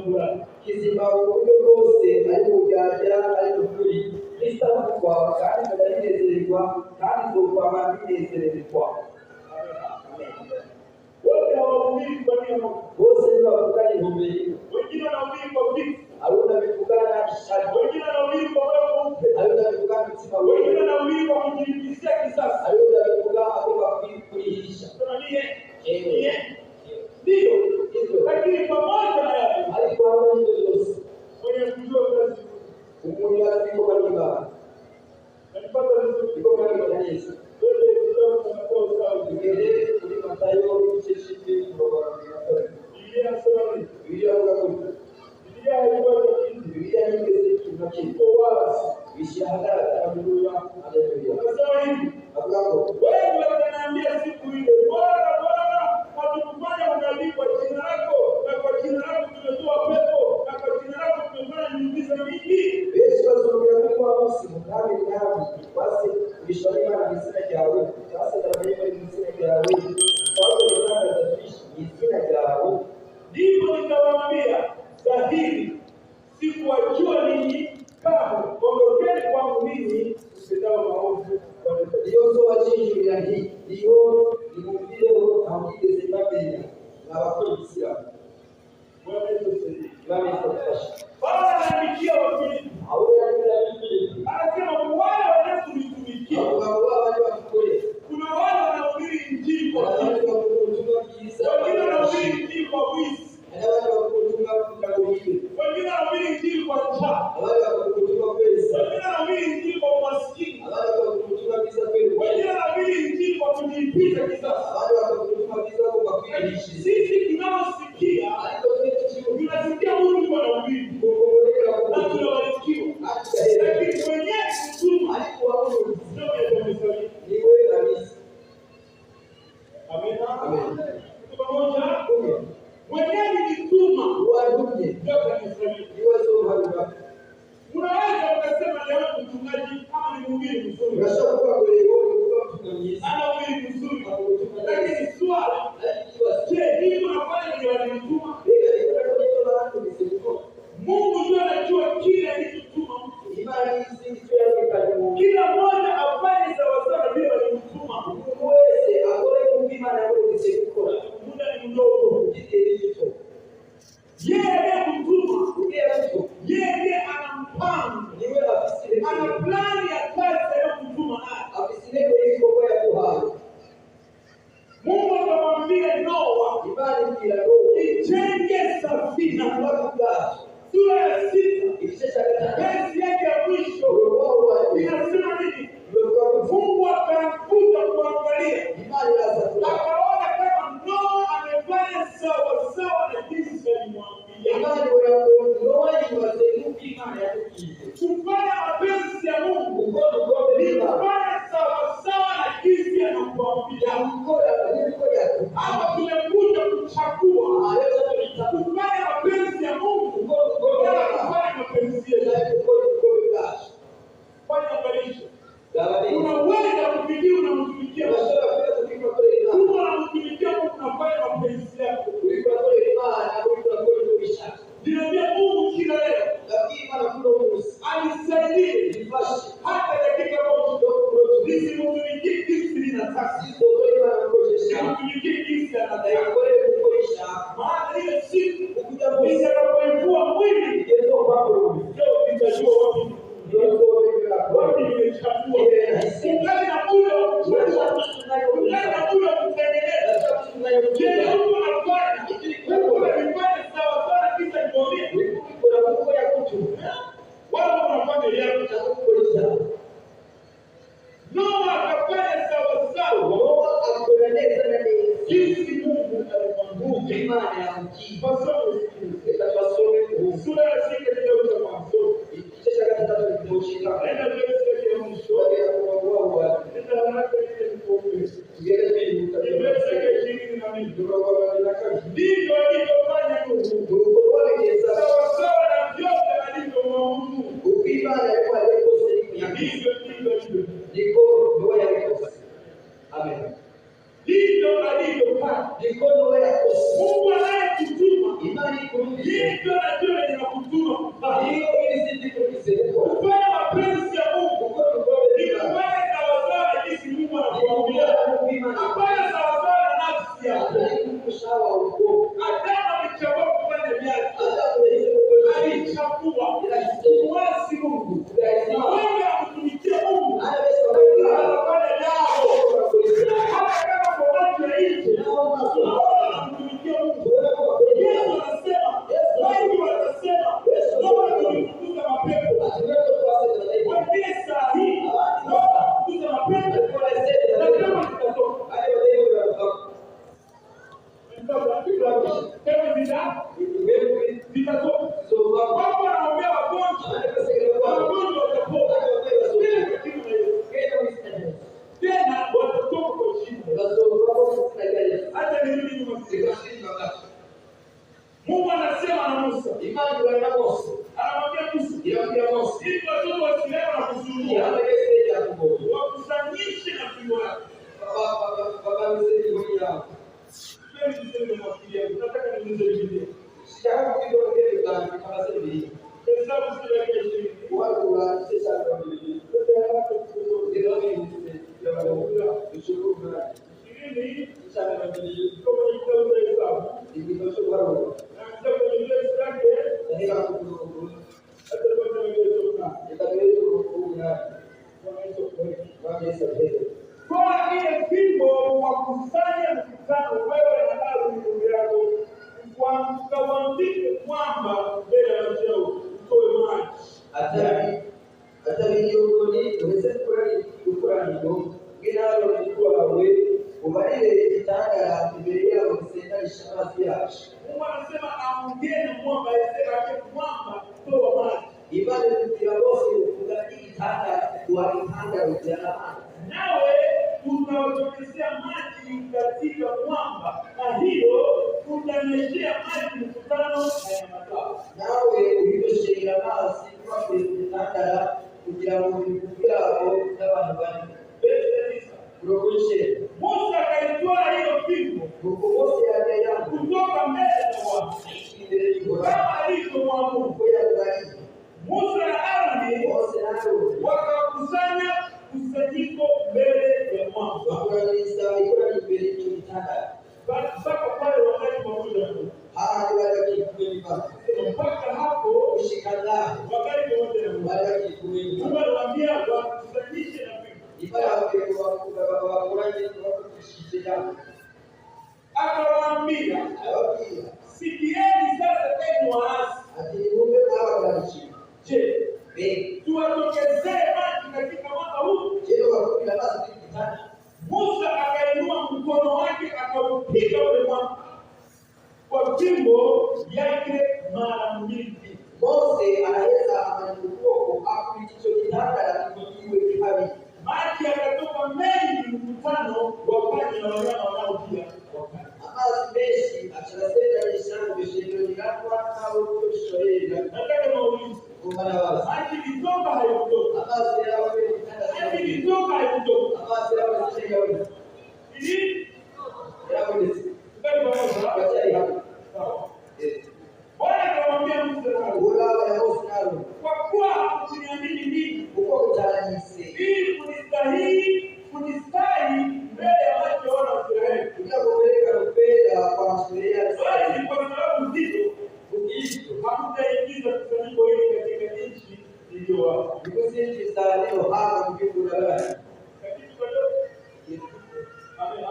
furahi. Kizima uburyo bwose ari ubujyajya ari ukuri Kristo avugwa kandi turanezererwa kandi nzokwama binezererwa. Wote hawahubiri kwa nia moja. Bose ntibavugana intumbero, Wengine wanahubiri kwa Kristo, abona bivugana ishari, wengine wanahubiri kwa moyo mweupe, abona bivugana umutima wengine wera, wanahubiri kwa kujilipizia kisasi. abona bivuga agomba kurihisha. Sema niye. Ndio. Lakini pamoja na hayo, Ariko hamwe n'ibyo byose mwenye kujua kazi umuntu azi ko bari Imana alipata vizuri. niko bari neza. Yote kitabu cha Mathayo sawa. Tugere kuri Matayo igice cy'indwi umurongo wa 22. Biblia inasema nini? Bibiliya avuga ko Biblia haikuacha kitu. Bibiliya yigeze ikintu na kimwe Iko wazi. bishyira ahagaragara. Haleluya, haleluya. Anasema hivi, Avuga ngo wengi wataniambia siku ile, Bwana, Bwana, hatukufanya unabii kwa jina lako, na kwa jina lako tumetoa pepo, na kwa jina lako tumefanya miujiza mingi. benshi bazongera kuri wa munsi mugambi nawe base bishwa n'Imana mu izina ryawe, base ndabona mu izina ryawe, twabonye itangaza byinshi mu izina ryawe. Ndipo nikawaambia dhahiri, sikuwajua ninyi kamwe, ondokeni kwangu ninyi mtendao maovu. Iyo nzobacishurira nti iyo nimumvireho ntabwigeze mbamenya mwabakora Isiramu. Bwana Yesu asifiwe. Imana izadufasha. Paulo anaandikia Wafilipi, Aho yari Filipi anasema wale wanaotumikia, avuga ngo abandi badukorera kuna wale wanahubiri injili kwa abandi Kristo, bakora ubutumwa bwiza, wengine wanahubiri injili kwa wizi, abandi bakora ubutumwa kugira ngo bibe, wengine wanahubiri injili kwa njaa, abandi bakora ubutumwa kweza, wengine wanahubiri injili kwa umaskini, abandi bakora ubutumwa bwiza kwera, wengine wanahubiri injili kwa kujilipiza kisasi. abandi bakora ubutumwa bwiza bwo kwirishiriza. Sisi tunaosikia Ariko twe tukivuga tunasikia huyu mtu anahubiri, ngo Kufanya mapenzi ya Mungu ni kufanya sawasawa na jinsi anavyokuambia. Hapa tumekuja kuchagua kufanya mapenzi ya Mungu wala kufanya mapenzi yetu. Fanya angalisho. Unaweza kufikia unamtumikia Mungu. Unamtumikia Mungu unafanya mapenzi yako. Niambia Mungu kila leo. Anisaidie. Hata dakika moja. Nisimtumikie jinsi ninataka. Nisimtumikie jinsi anataka. Maana ile siku nitakapoivua mwili ndio nitajua wapi nimechagua. Ungana na muda kutengeneza. Je, Mungu anafanya? Mungu anafanya sawa sawa kisa nikwambie. Wala wanafanya yao. Noa akafanya sawa sawa. Jinsi Mungu alimwambia. Sura ya 6 kitabu cha Mwanzo. Nenda verse ya mwisho. Ndivyo alivyofanya Mungu. Sawa sawa na vyote alivyomwamuru. Hivyo ndivyo alivyofanya. Mungu anayekutuma yeye ndio anajua ninakutuma kufanya. Kufanya mapenzi ya Mungu ni kufanya sawasawa na jinsi Mungu anakuambia. Hapana sawasawa na nafsi yako. Adamu alichagua kufanya vyake. Alichagua kumwasi Mungu. Wewe unamtumikia Mungu. Anafanya jambo. Hata kama kwa watu wa nje unamtumikia Mungu. Yesu anasema, wengi watasema, Bwana tulifukuza mapepo. Wengine saa hii, Bwana tulifukuza mapepo. Na kama tutatoka. Kama vitatoka. Wako wanaombea wagonjwa. Wagonjwa watapona. Tena watatoka kwa shida. Hata nirudi nyuma kidogo. Mungu anasema na Musa. Anamwambia Musa, ili watoto wasilewe na kusumbua. Wakusanyishe na fimbo yako. Nataka niulize Biblia. Hesabu sura ya 20. Kwa ile fimbo wakusanya mkutano wewe na Haruni ndugu yako. Ukawaambie kwamba mbele ya cheo utoe maji. Atari yoni wese kurani ngo ngiraro nikwawe ubarire itangara imbere yabo gusenga ishamazi yacu. Mungu anasema aongee na mwamba yake mwamba toa maji. Ibada kugira bose ukuga itanga kuwatanga ujana. Nawe unaotokezea maji katika mwamba na hiyo utanyeshea maji mkutano na mazao. Nawe ulivyoshirika nasi kwa kutangara kugira ngo bikubwabo n'abantu bane. Musa akaitoa hiyo fimbo kutoka mbele za Bwana kama alivyomwamuru. Musa na Aroni wakakusanya kusanyiko mbele ya mwamba mpaka pale wakati pamoja na Mungu. Mpaka hapo wakati pamoja na Mungu. Mungu aliwaambia wakusanyishe na akawaambia, sikieni sasa enyi waasi. Je, tuwatokezee maji katika mwamba huu? Musa akainua mkono wake akaupiga ule mwamba kwa fimbo yake mara mbili. Mose anaweza kumana wazi. Maji ikitoka haikutoka. Amazi yao Maji ikitoka haikutoka. amazi yao sisi yao. Ili Yao ni ndio pamoja. wachai hapo. Sawa. Bwana akamwambia Musa, Ulawa ya Osnalo. kwa kuwa kuniamini mimi, Uko utaranyise. ili kunistahi mbele ya watu wa Israeli. Unapopeleka rupea kwa masuria Basi kwa sababu hizo ukiisto. hamtaingiza kusanyiko hili katika nchi iliyowapa. Nikusi kisalio hapa mkiku na gani. Katika leo amen.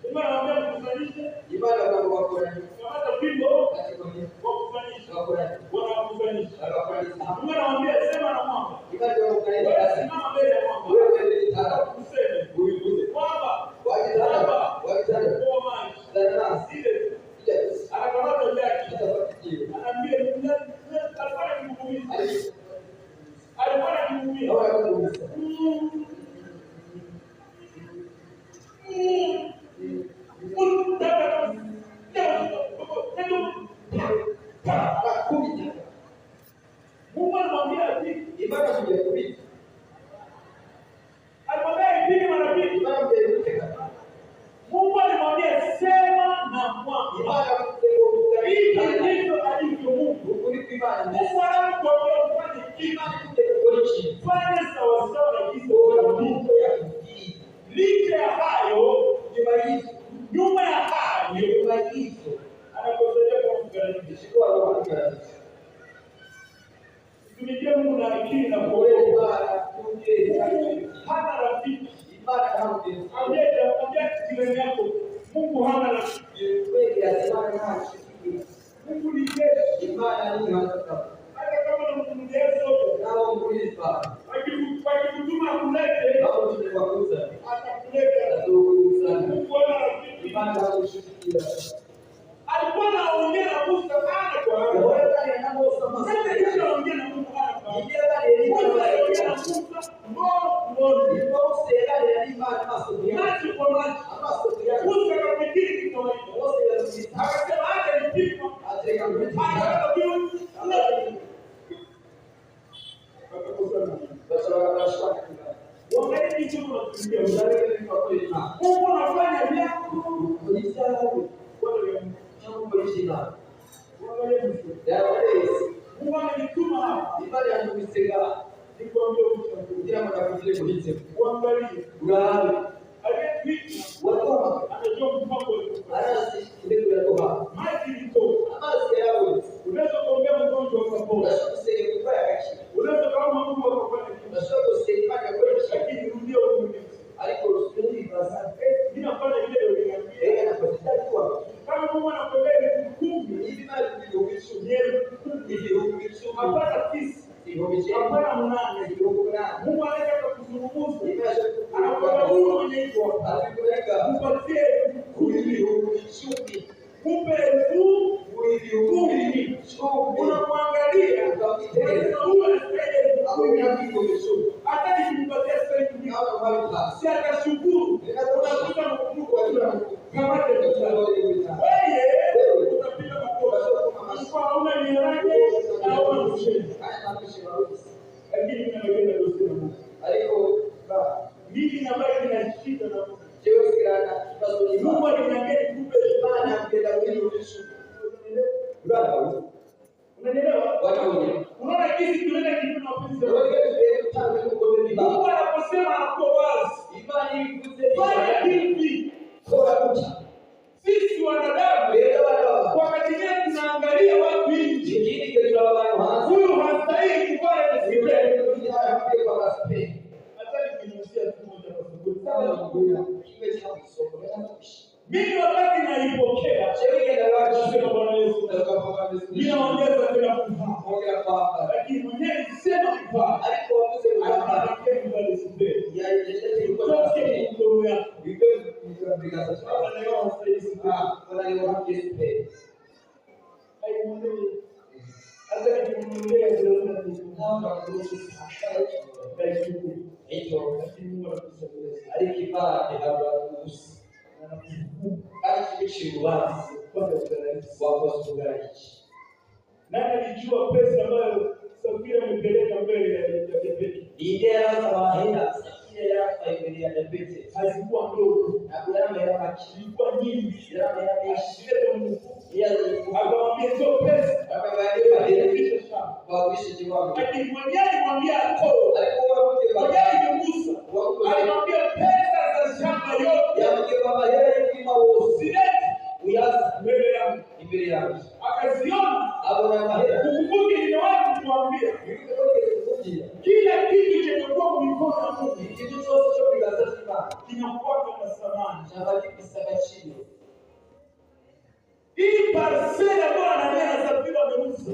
Sema naomba kukusanyisha Ibada kwa wakora. kamata fimbo Katika mkiku. kwa kukusanyisha. Wakora. Bwana kukusanyisha. Wakora. Mungu anawaambia sema na mwamba. Ibada kwa wakora. Wewe simama mbele ya mwamba. Wewe ni tara. Useme Uibuze. mwamba Wakitara. Wakitara. kwa maji. Sana. Zile Yes. anakamata vyake. Itapatikio. Anaambia alikuwa akimhubiri. Alikuwa akimhubiri. Naona kabisa. Mungu anamwambia ati Ibada kuja kupita. alimwambia ipige mara mbili. Ibada kuja kupita. Mungu alimwambia sema na mwamba. Ibada kuja kupita. Hiki ndivyo alivyo Mungu. Kuliko ibada. Mungu anakuambia ufanye kitu, Ibada kuja kupita. fanye sawasawa na jinsi Bora unavyojua. Mungu ya kujii. Licha ya hayo, Jumaizo. nyuma ya hayo, Jumaizo. anakusaidia kwa kugaragaza. Chukua roho yako. Tumikie Mungu na akili na Wewe kuelewa. ibada kuje. Hana rafiki. Ibada kama vile. Ambia jirani yako, Mungu hana rafiki. Wewe ya ibada kama shikili. Mungu ni jeshi. Ibada ni hata. Hata kama unamtumikia sote, Nao muuliza. akikutuma kulete, Nao tunakuza. atakuleta. Tunakuza. Mungu hana rafiki. Ibada kushikilia. Alikuwa anaongea na Musa ana kwa ana. Wewe yanayosoma Sasa hivi anaongea na Mungu ana kwa ana. Ibada ni Mungu anaongea na ibada. Musa moja. Ndipo serikali ya ibada masomo yake. Maji kwa maji. Masomo yake. Musa akafikiri kitu kawaida. Wote lazima Akasema hata nipigwa. ateka mtu. Hata kitu. Basi wanashaka. Wangalie kitu tunatumia. Uzaleke ni kwa kweli na. Mungu anafanya vyako. Polisi yangu. Wewe Changu polisi na. Mungu Mungu amenituma hapa. ibada ya kumisega. Nikwambie uchaguzi. Ndio mtakatifu polisi. Uangalie. Urahabu. Aliyetwika Watu anajua mpango wa anasi ndio ya toba. maji ilitoka. Amasi yao. Unaweza kuombea mgonjwa akapona. Unashaka kusema kwa kashi. Unaweza kama Mungu akafanya kitu. Unashaka kusema kwa kweli. Lakini rudia uulize. Aliposudi basa. Mimi nafanya vile uliniambia. Yeye anapotea kwa. Kama Mungu anakwambia ni kumi, Hivi mali kulihomisha. ni hapana tisa, Kulihomisha. hapana mnane. Kulihomisha. Mungu anaweza kuzungumza. Imesha. Anakwambia huyu mwenye iko hapa. Alipeleka. Mpatie kumi. Kulihomisha. Kumbe elfu Kulihomisha. unamwangalia. Unasema huyu anastahili elfu kumi. Hata nikimpatia sasa hivi si atashukuru. Unakuta mkumbuko wa kila mtu. Kama wewe utapiga makofi. Kwa hauna miaraje na hauna msheni. Lakini mimi naongea na Mungu. Mimi na baki na shida na Mungu. Mungu aliniambia nikupe imani. Unanielewa? Unaona jinsi tunaenda kitu na mapenzi ya Mungu. Mungu anaposema anakuwa wazi. Fanya hivi. Sisi wanadamu wakati gani tunaangalia watu nje. Huyu hastahili kufanya kisivyo. Hata nikinyusia tu moja kwa sababu. Mimi wakati naipokea, nasema Bwana Yesu, ninaongeza tena kufaa. Lakini mwenyewe sema kufaa. Anakuambia mbali sipe. Toke mkono yako. Sasa leo hastahili sipe. Haimwondei. Hata nikimwondea ndio naona lakini Mungu anakusaidia. Nani alijua pesa ambayo Igera amahera sakire yakaibiria debete. hazikuwa ndogo, Na gharama ya machi. zilikuwa nyingi. Gharama ya machi. Ashirete Mungu Yeye akamwambia hizo pesa akamwambia airudishe shamba. kwa kuishi jiwangu. Lakini mwenyewe alimwambia atoe. Alikuwa mke Mwenyewe baba. alimgusa. Alimwambia pesa za shamba yote Ya mke baba yeye kima wosi. zilete Uyasa mbele yangu. ibiri yangu. Akaziona. Abona mahera. Ukumbuke nimewahi kukuambia kila kitu chenye kuwa mikono ya Mungu Kitu chote cyo bigaza Imana. kinakuwa na thamani. Cyabaki kisagaciro. Hii parcela Bwana anasafiri ameuza.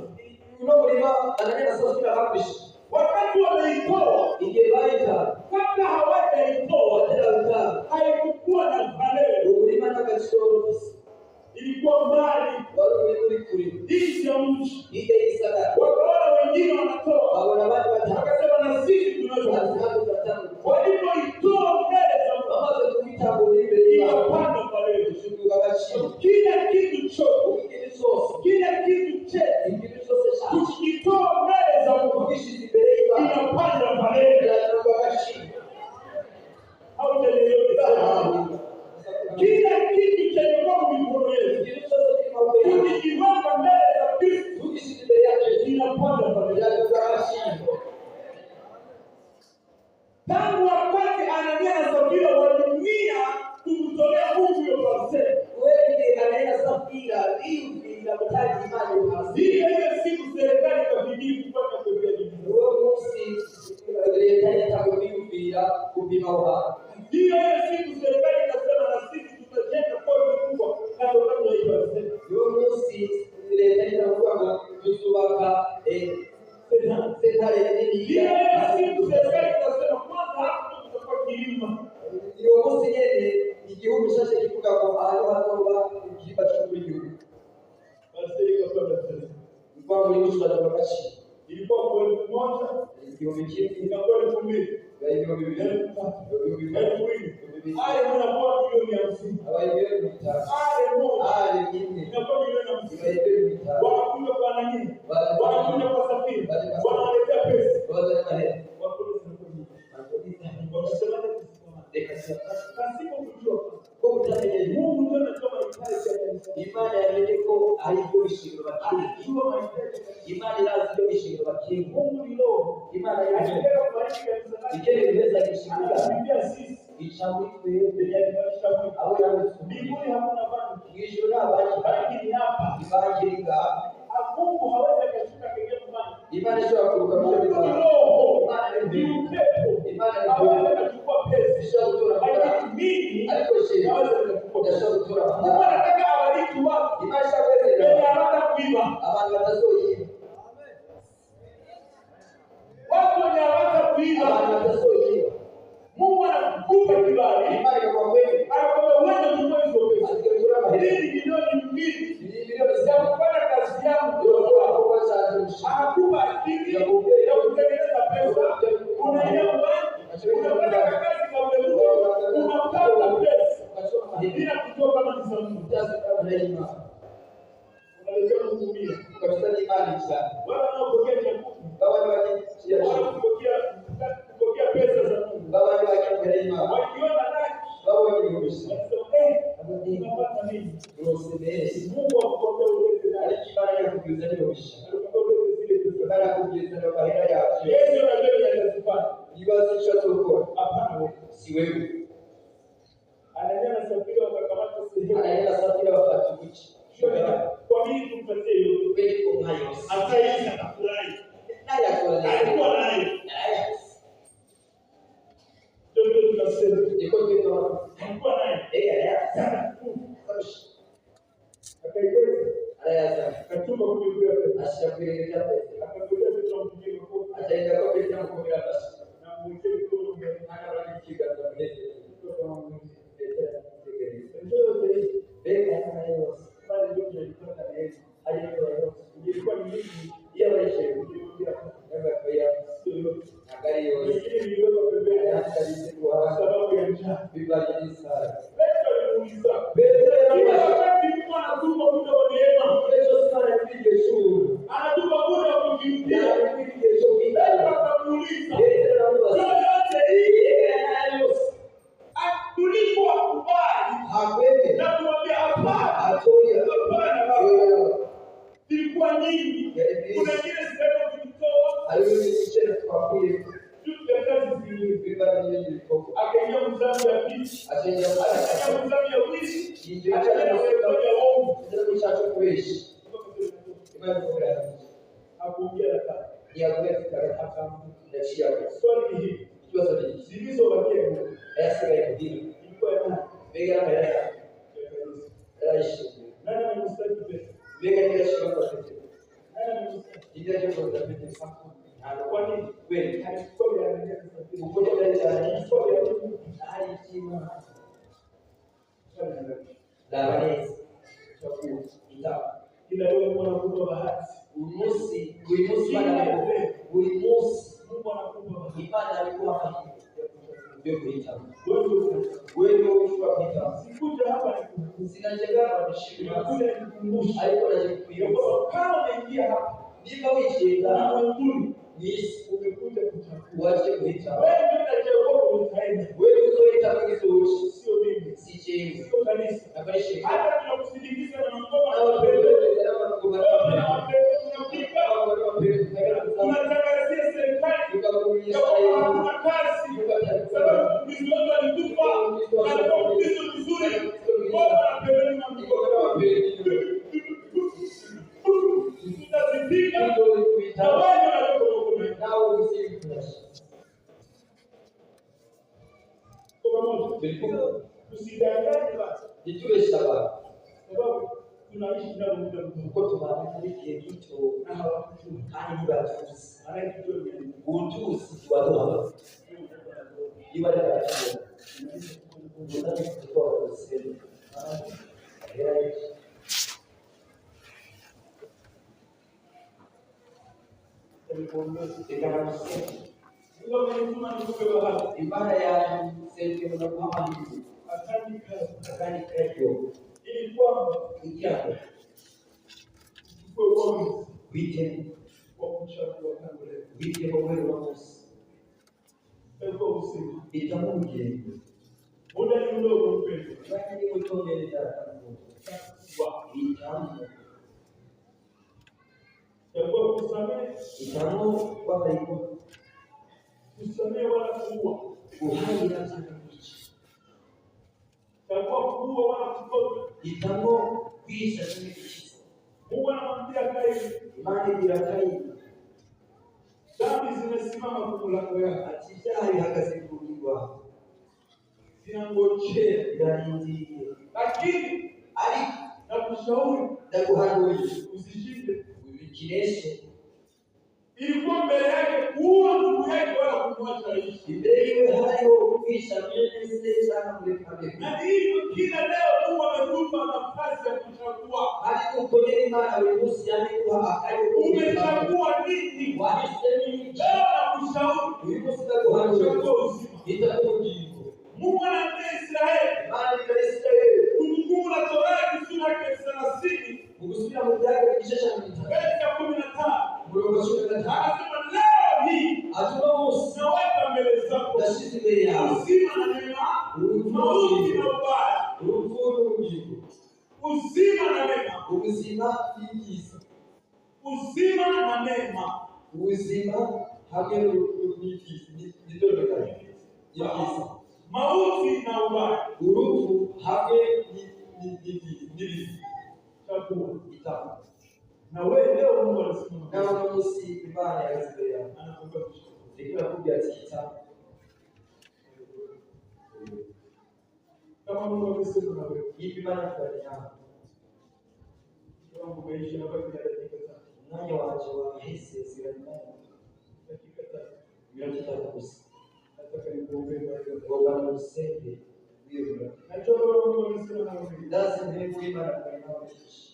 Uno murima anagenda safira hakushi. Wakati wameitoa, Igihe bayita kabla hawajaitoa watera haikuwa na value. umurima n'agaciro ofisi. Ilikuwa mbali Wari muri kuri. nje ya mji. Ije isagara. Wakaona wengine wanatoa, Babona abandi bataka. wakasema na sisi tunaweza. Azandu batanga. Walipoitoa mbele za Mungu Bamaze kubitambo imbere y'Imana. ikapanda value. Shukuga agaciro. Kila kitu chote, Ikintu cyose. kila kitu chetu Ikintu cyose cyane. tukitoa mbele za Mungu Kubishiza imbere y'Imana. inapanda value. Biratunga agaciro. Hautaelewa. Kila kitu chenye kwa mikono yetu Ikintu cyose kimwe tukikiweka mbele za Kristo kubishiza imbere yake. inapanda value. Biratunga agaciro. Tangu wakati Anania na Safira walitumia kumtolea Mungu hiyo parcela, Wewe anaenda safira hivi na kutaji Imani uhasi. hiyo siku serikali ikafikiri kufanya sheria nyingine. Uwo munsi leta itakubimvira kupima uhasi. Hiyo siku serikali ikasema na sisi tutajenga kodi kubwa kando kando ya hiyo parcela. Uwo munsi leta itakuwa ngo tuzubaka sentare nini Hiyo ya siku serikali ikasema kwanza hapo tutakuwa kilima. uwo munsi nyene igihugu cyose kivuga ngo aho hazoba ikiba cy'uburyo. Parcela ikapanda tena. Mfano muri mushobora kubakashi. Ilikuwa kwa 1,000, Igihumbi kimwe ikakuwa 2,000, ibihumbi bibiri 3,000, 4,000. Haya mnakuwa milioni 50. abayibere bitatu Haya moja ale kimwe inakuwa milioni 50. abayibere bitatu Wanakuja kwa nani? Wanakuja kwa Safiri. Wanaletea pesa. baza mahera Wakati zinakuja. akodita Wanasema kusimama. dekasa Pasipo kujua ko utamenye Mungu ndio anatoa mahitaji ya kanisa. Imana yamenye ko ariko ishingiro bakiri. Anajua mahitaji ya kanisa. Imana irazi ko ishingiro bakiri. Mungu ni roho. Imana yaje Anataka kubariki kanisa lake. ikere neza gishingiro Anatuambia sisi ichamwe twebwe yalimanisha Mungu. abo yanditse Mbinguni hakuna banki. ijuru n'abaki Banki ni hapa. ibangirika. Mungu hawezi akashuka kwenye banki. Imana ishobora kuruka mu Mungu ni bitaro. roho. Imana ni Ni mbingu. upepo. Imana ni Hawezi mbingu. akachukua pesa. Ishobora gutora Lakini amafaranga mimi ariko shehe hawezi akachukua pesa. idashobora gutora Mungu amafaranga. anataka abariki watu. Imana ishobora kwezera Wenye haraka kuiba. abantu batazoyiba. Watu wenye haraka kuiba. Abantu batazoyiba. Mungu anakupa kibali. Imana ikakuwa kweli Anakwambia wewe chukua hizo pesa. asigatura amahera. Hii ni milioni 2. Ni milioni Ya saba. kufanya kazi yangu. Ndio kwa sababu Anakupa akili ya kutengeneza pesa. Unaenda banki. Unafanya kazi kwa mbele. Unapata pesa. Bila kujua kama ni za Mungu. Unaletea Mungu mia. Wala wanaopokea chakula. Wala kupokea pesa za Mungu. Wakiona laki. Wanasema unapata nini? Mungu akukwambia ulete laki. Anakwambia ulete zile pesa. Yesu anajua atazifanya. Hapana wewe. Anania na Safira wakakamata sehemu. Kwa nini tumpatie hiyo? Akaisha na furahi. Alikuwa nayo. Ndio tunasema. Alikuwa nayo. Akaileta. Akatuma kumwambia pesa. Akakuja vitu mjini kwa. Na mwite mkono mbele. Bali ndio tunalipata na Yesu. Ilikuwa ni nini? Lakini niliweka pembeni kwa sababu ya njaa. Petro alimuuliza. Kila wakati mtu anatuma muda wa neema. Anatuma muda wa kukimbia. Petro akamuuliza. aliyoicheza kwa kweli Vitu vya kazi zingine. vibaya vile vilivyokuwa. Akaingia mzamu ya pili. Akaingia mzamu ya pili. Akaingia mzamu ya uongo. ndio chacho kuishi. Hakuongea hata. Ya kuweka hapa na chia. Swali ni hili. Kiwa sababu Zilizobakia huko. yasema hivi. Ilikuwa ya nani? Bega la ya Raishi. Nani amemstaki pesa? Bega ni shida kwa pesa. Nani amemstaki? Ndio jambo la pesa sana. Kwa nini? Wewe Alikuwa anaendelea kusafiri. ukoje ndani ya Alikuwa ya Mungu. hali chima. Swali ni hili. La Vanessa. Chakua. Itabu. Kila leo Mungu anakupa bahati. Ulimusi bana ulimusi Mungu anakupa bahati. ibada alikuwa hapa. Ndio kuita. Wewe uchukua pita. sikuja hapa Sinajengana mshirika. nikuja nikukumbusha. Alikuwa anajikumbusha. Kama umeingia hapa Ndivyo wichenda. na Mungu Yes, umekuja kuchagua. wache kuita. Wewe ndio unachagua utaenda. Wewe uzoita kitu Sio mimi. si cheni. Sio kanisa. Nafaishi. Hata tunakusindikiza na ngoma Na na wapendwa wapendwa. sana kwa Tunatangazia serikali tukakuonyesha kama hakuna kazi sababu mizongo alitupa na kwa mzizo mzuri bora pembeni na mkono tutazipika na wao wanakokuwa nao usiku usidanganye basi Nitue sababu sababu tunaishi ndani muda mrefu uko tunabariki kitu na hawakujua hadi batusi anayejua ni utusi watu hapa ibada ya Mungu ndio kwa kusema ibada ya sehemu za Muhammad akani kesho ili kwamba ikiapo kwa wite kwa kuchagua kando leo wite kwa wewe wa Musa kwa usiku itamuje muda ni mdogo mpendwa lakini utonde ndio wa itamu kwa kusamehe itamu kwa iko kusamehe wala kuua uhai na sakichi kwa kuua wala kutoka itamu kisha kimekishi Mungu anamwambia Kaini imani bila Kaini dhambi zimesimama kwa mlango yako atijali hakazikuliwa zinangojea dalili lakini ali nakushauri na kuhanui usishinde uvikireshe ilikuwa mbele yake kuua ndugu yake wala kumwacha aishi Ibewe hayo kisha mimi sana mlikabe na hivyo kila leo Mungu ametupa nafasi ya kuchagua hadi kuponeni mara wemusi alikuwa akayo umechagua nini wahisemi leo nakushauri wemusi na kuhanui chagua uzima itakujibu Mungu anaambia Israeli mali ya Israeli Kumbukumbu la Torati sura ya 30 ukusubira mudaka kishasha mita verse ya 15 mlongo sura anasema leo hii atuma Musa naweka mbele zako tashizi mbele yao uzima na neema mauti na ubaya urufuru ujibu uzima na neema ubuzima n'ibyiza uzima na neema ubuzima hamwe n'ibyiza n'idorokanye y'ibyiza mauti na ubaya urupfu hamwe n'ibiza chagua itamu na wewe leo Mungu anasema nawe munsi imana yazibera anakupa kuchagua tekura kubya itamu kama Mungu amesema na wewe ipi imana kufanya Mungu umeishi hapa kwa dakika 3 umwanya wanje wahise ziranyana dakika 3 mirongo itatu gusa nataka nikuombe kwa hiyo ngomba musenge wiyobora najua Mungu amesema na wewe lazima niwe imana kwa nawe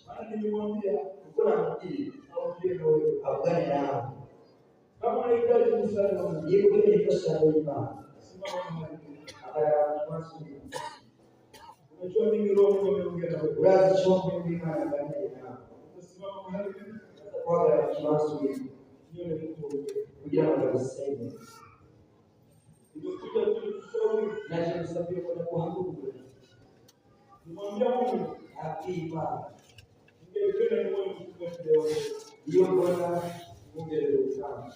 maana nilimwambia kuko namubwiye aongee na wewe avugane nawe kama unahitaji msaada wa Mungu iyo ukeneye imfashanyo y'imana simama mahali akaraba twasubiye unajua mimi roho Mungu ameongea na wewe urazi icyo imana aganiriye nawe usimama mahali guhagarara twasubiye nione kutuombea kugira ngo ndagusenge nimekuja kukushauri naje gusabira ko naguhagurukira nimwambia Mungu abwiye imana ningependa nione mtumishi leo iyo mbona mwongerero cyane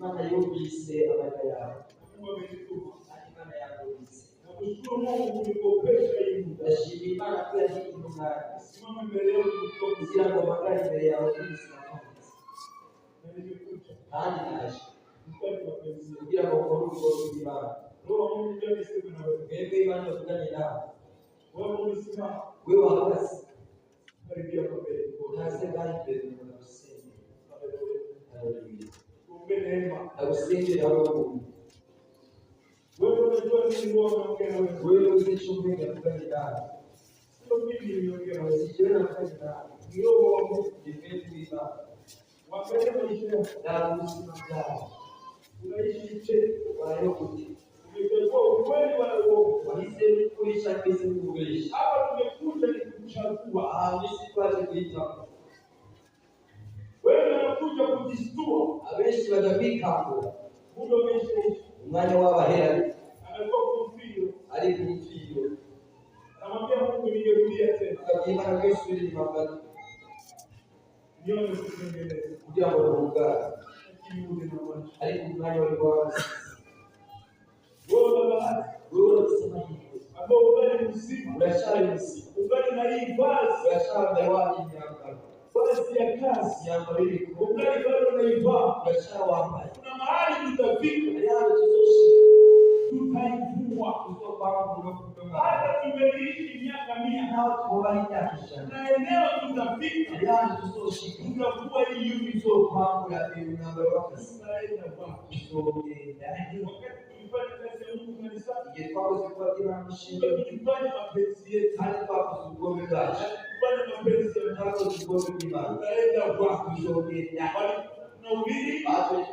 Imana yumvise amarira yawe. Mungu ametutuma. Imana yumvise. Nakushukuru Mungu ulikopesha hii muda. Ndashima Imana ko yagiye umwana. Simama mbele yako kugira ngo mpagare imbere yawe n'ubuzima nimekuja. kandi naje Mstari wa penzi. kugira ngo ukore ubwo bw'Imana. Roho wa Mungu ndiye anasema na wewe. Mwebwe Imana tuvuganye nawe. Wewe umesimama. Wewe wahagaze. Karibia kwa mbele. Utaze bali mbele na kusema. Haleluya. Tuombe neema. Agusenge aho Mungu. Wewe unajua nini Mungu anaongea na wewe. Wewe usichombe kuvuganye nawe. Sio mimi niliongea na wewe. Sijiona kufanya nawe. Roho wa Mungu Jifeni Imana. wapende maisha yako. Na uzima wako. Unaishi che Wayokuti. umechagua ukweli wala uongo. Walisema kuisha kesi kuishi. Hapa tumekuja ni kuchagua. Nisipate kuita. Wewe unakuja kujistua. Abeshi badabika hapo. Muda umeisha. Umwanya w'abahera Anakuwa kumfio. ari kumfiro. Namwambia Mungu ningerudia tena. Akabimana Yesu ili mabati. Nione kutengeneza. Kugira ngo rugara. Kiude na macho. Ari kumwanya w'ibwa. Wewe baba, Wewe unasema hivi. ambao ungali mzima. Unashari msi. Ungali na hii vazi. Unashari mewani nyamba. Vazi ya kazi. Nyamba hili. Ungali bado unaivaa. Unashari wambaye. Kuna mahali tutafika. Ayana tuzoshi. Tutaivua. Hata tumeishi miaka 100 Nao tuwali yakisha. na eneo tutafika. Ayana tuzoshi. Tutakuwa hii Tuzo kwangu ya namba yako. tunaenda kwa. Tuzoge. Wakati tulifanya kazi ya Mungu kanisani, Ingekuwa zikuwa mshinde. tulifanya mapenzi yetu. Hadi kwa kuzugome gacha. Tulifanya mapenzi ya Mungu. Hapo zugome kimana. Tunaenda kwa. Tuzoge. Tunahubiri,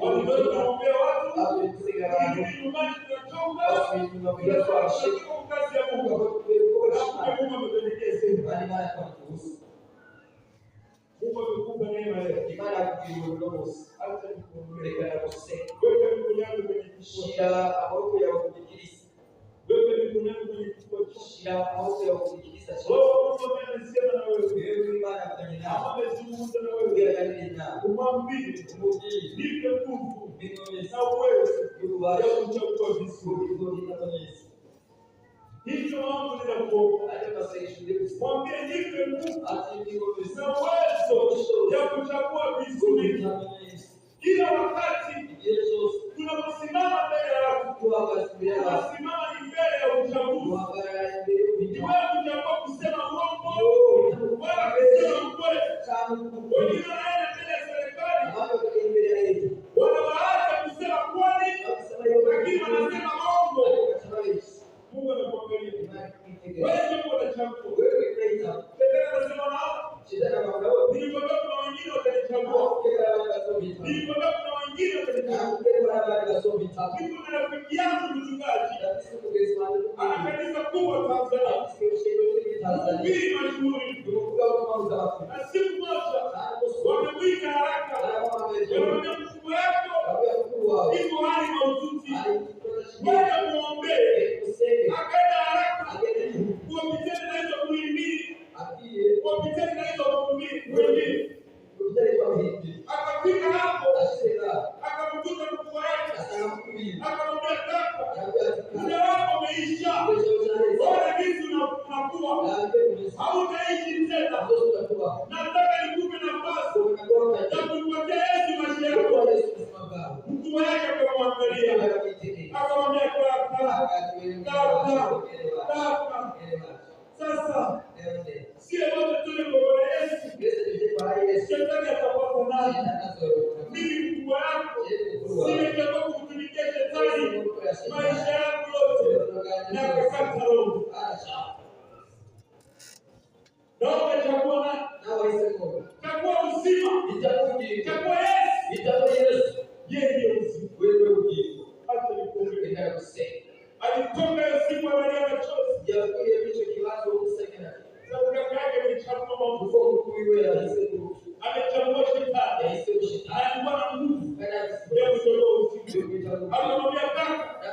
waliweza kuombea watu, Hapo tusiga watu. ili nyumbani tunatoka, Basi tunamwambia kwa tunatoka kwa kazi ya Mungu. Na Mungu ametuelekeza sema. Bali mara kwa kuhusu. Mungu amekupa neema leo. Imana kukirongoza. Acha nikuombee. Rekana kusema. Weka mikono yako kwenye kifua. Shira amaboko ya kufikiriza. Weka mikono yako kwenye kifua chako. Shira amaboko ya kufikiriza. Roho Mungu amesema na wewe. Wewe Imana kwenye nao. Amezungumza na wewe. Uyaganire nao. Umwambie, Umujii. nipe nguvu Bingomeza. na uwezo Yubasha. ya kuchagua vizuri. Ubigori n'abanyezi. Hivyo mambo ninakuomba. Ate masengesho ndetse. Mwambie nipe nguvu Ati bingomeza. na uwezo ya kuchagua vizuri. Kila wakati Yesu tunaposimama mbele ya watu, tuwakasiria. tunasimama ni mbele ya uchaguzi. Tuwagarara imbere Ni y'ubuzima. wewe kuchagua kusema uongo wala kusema ukweli. Wengine wanaenda mbele ya serikali wanawaacha kusema kweli, lakini wanasema uongo. Mungu anakuangalia. Wewe ndio unachagua. Shetani anasema nao. Nilikwambia kuna wengine watachagua. Nilikwambia kuna wengine watachagua. Mimi na rafiki yangu mchungaji ana kanisa kubwa Tanzania. Hii mashuhuri. Na siku moja wamemwita haraka. Wanamwambia mkuu wako iko hali mahututi. Wewe muombee. Akaenda haraka. Kuwapiteni na hizo kuhimili. Kuwapiteni na hizo kuhimili. Akafika hapo. Akamkuta mkuu wake. Akamwambia kaka, muda wako umeisha. Bora jinsi unakuwa. Hautaishi tena. Nataka nikupe nafasi ya kumpatia Yesu maisha yako. Mkuu wake akamwangalia. Akamwambia kaka, sasa sio wote tule kwa Yesu. Shetani atapata nani? Mimi mkuu wako. Sitatoka kutumikia shetani maisha yangu yote. Na kukata roho. Naomba chagua nani? Chagua uzima. Chagua Yesu. Yeye ndiye uzima. Hata nikuombee. Alitoka hiyo siku analia machozi. Sababu kaka yake amechagua mambo. Amechagua shetani. Alikuwa na nguvu ya kutoa uzima. Akamwambia kaka,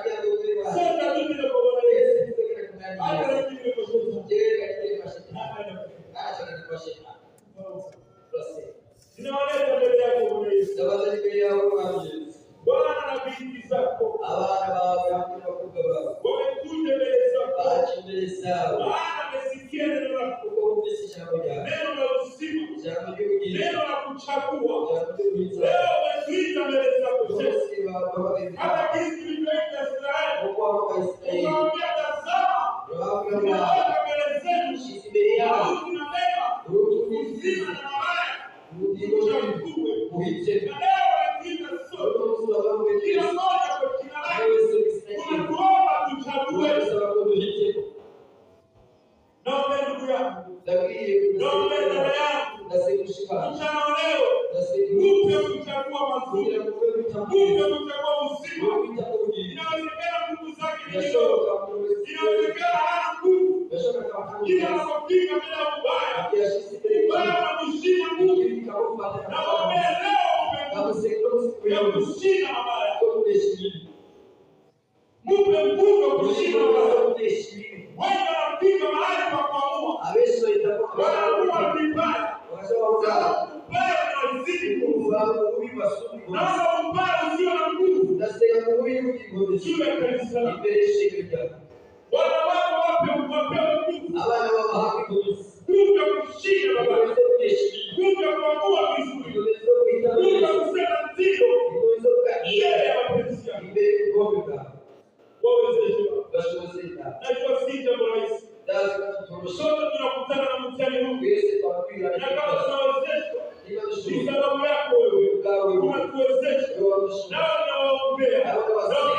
songa tu bila kuona Yesu. Hata lakini kwa shetani. Ninawaleta mbele yako Bwana Yesu. Bwana na binti zako abana bawe hamwe n'abakobwa bawe wamekuja mbele zako, baje imbere zawe maana amesikia neno lako, kuko bumvise ijambo ryawe, neno la uzima, ijambo ry'ubugingo, neno la kuchagua. ijambo ry'ubugingo. Leo umetuita mbele zako Yesu, Bose bababaye hata jinsi tulivyoita Israeli, kuko abayisirayeli ukawaambia tazama, bavuga tunaweka mbele zenu shyize imbere yabo mauti na mema, urutumizi uzima na mabaya, ubugingo uchague. buhitse. Na leo umetuita sote, Urutumizi babaye kila mmoja kwa jina lake, wese w'isirayeli unatuomba tuchague. urasaba ko duhitemo. Naomba ndugu yangu, Ndabwiye naomba dada yangu, ndasekushikana mchana wa leo ndasekushikana upe kuchagua mazuri, kugira ngo ube upe bitambuye kuchagua uzima. wita ku bugingo. Inawezekana nguvu zake ni kidogo, Birashoboka mu wese inawezekana hana nguvu, birashoboka ko kila anapopiga mbele ya ubaya, yashyize imbere ubaya y'Imana unamshinda nguvu. bikamufata Na waombea leo upe nguvu ndamuseka ya kushinda mabaya, ko kunesha ibibi mupe nguvu ya kushinda mabaya. kunesha ibibi. Wengi wanafika mahali pa kuamua, Abenshi bahita wanaamua vibaya, bashobora sababu ubaya unazidi nguvu. kumva ububi basumba. Naomba ubaya usio na nguvu Ndaseka mu bubi bw'ingozi juu ya kanisa lako. imbere y'ishengero ryawe. Wana wako wapewe nguvu, Abana b'amahanga ingozi nguvu ya kushinda mabaya, ingozi zo kunesha ibibi, nguvu ya kuamua vizuri, ingozi zo kwita nguvu ya neza, kusema ndio ingozi zo kuganira mbele ya mapenzi yako. imbere y'ubwoko bwawe. Wawezeshe Baba. Bashoboze Imana. Najua si jambo rahisi, Ndazi ko tutorosha sote tunakutana na mtihani huu, twese twabwira na kama tunawezeshwa niba ni dushoboye sababu yako wewe, ubwawe unatuwezesha. wowe wabishoboye. Nao ninawaombea, nao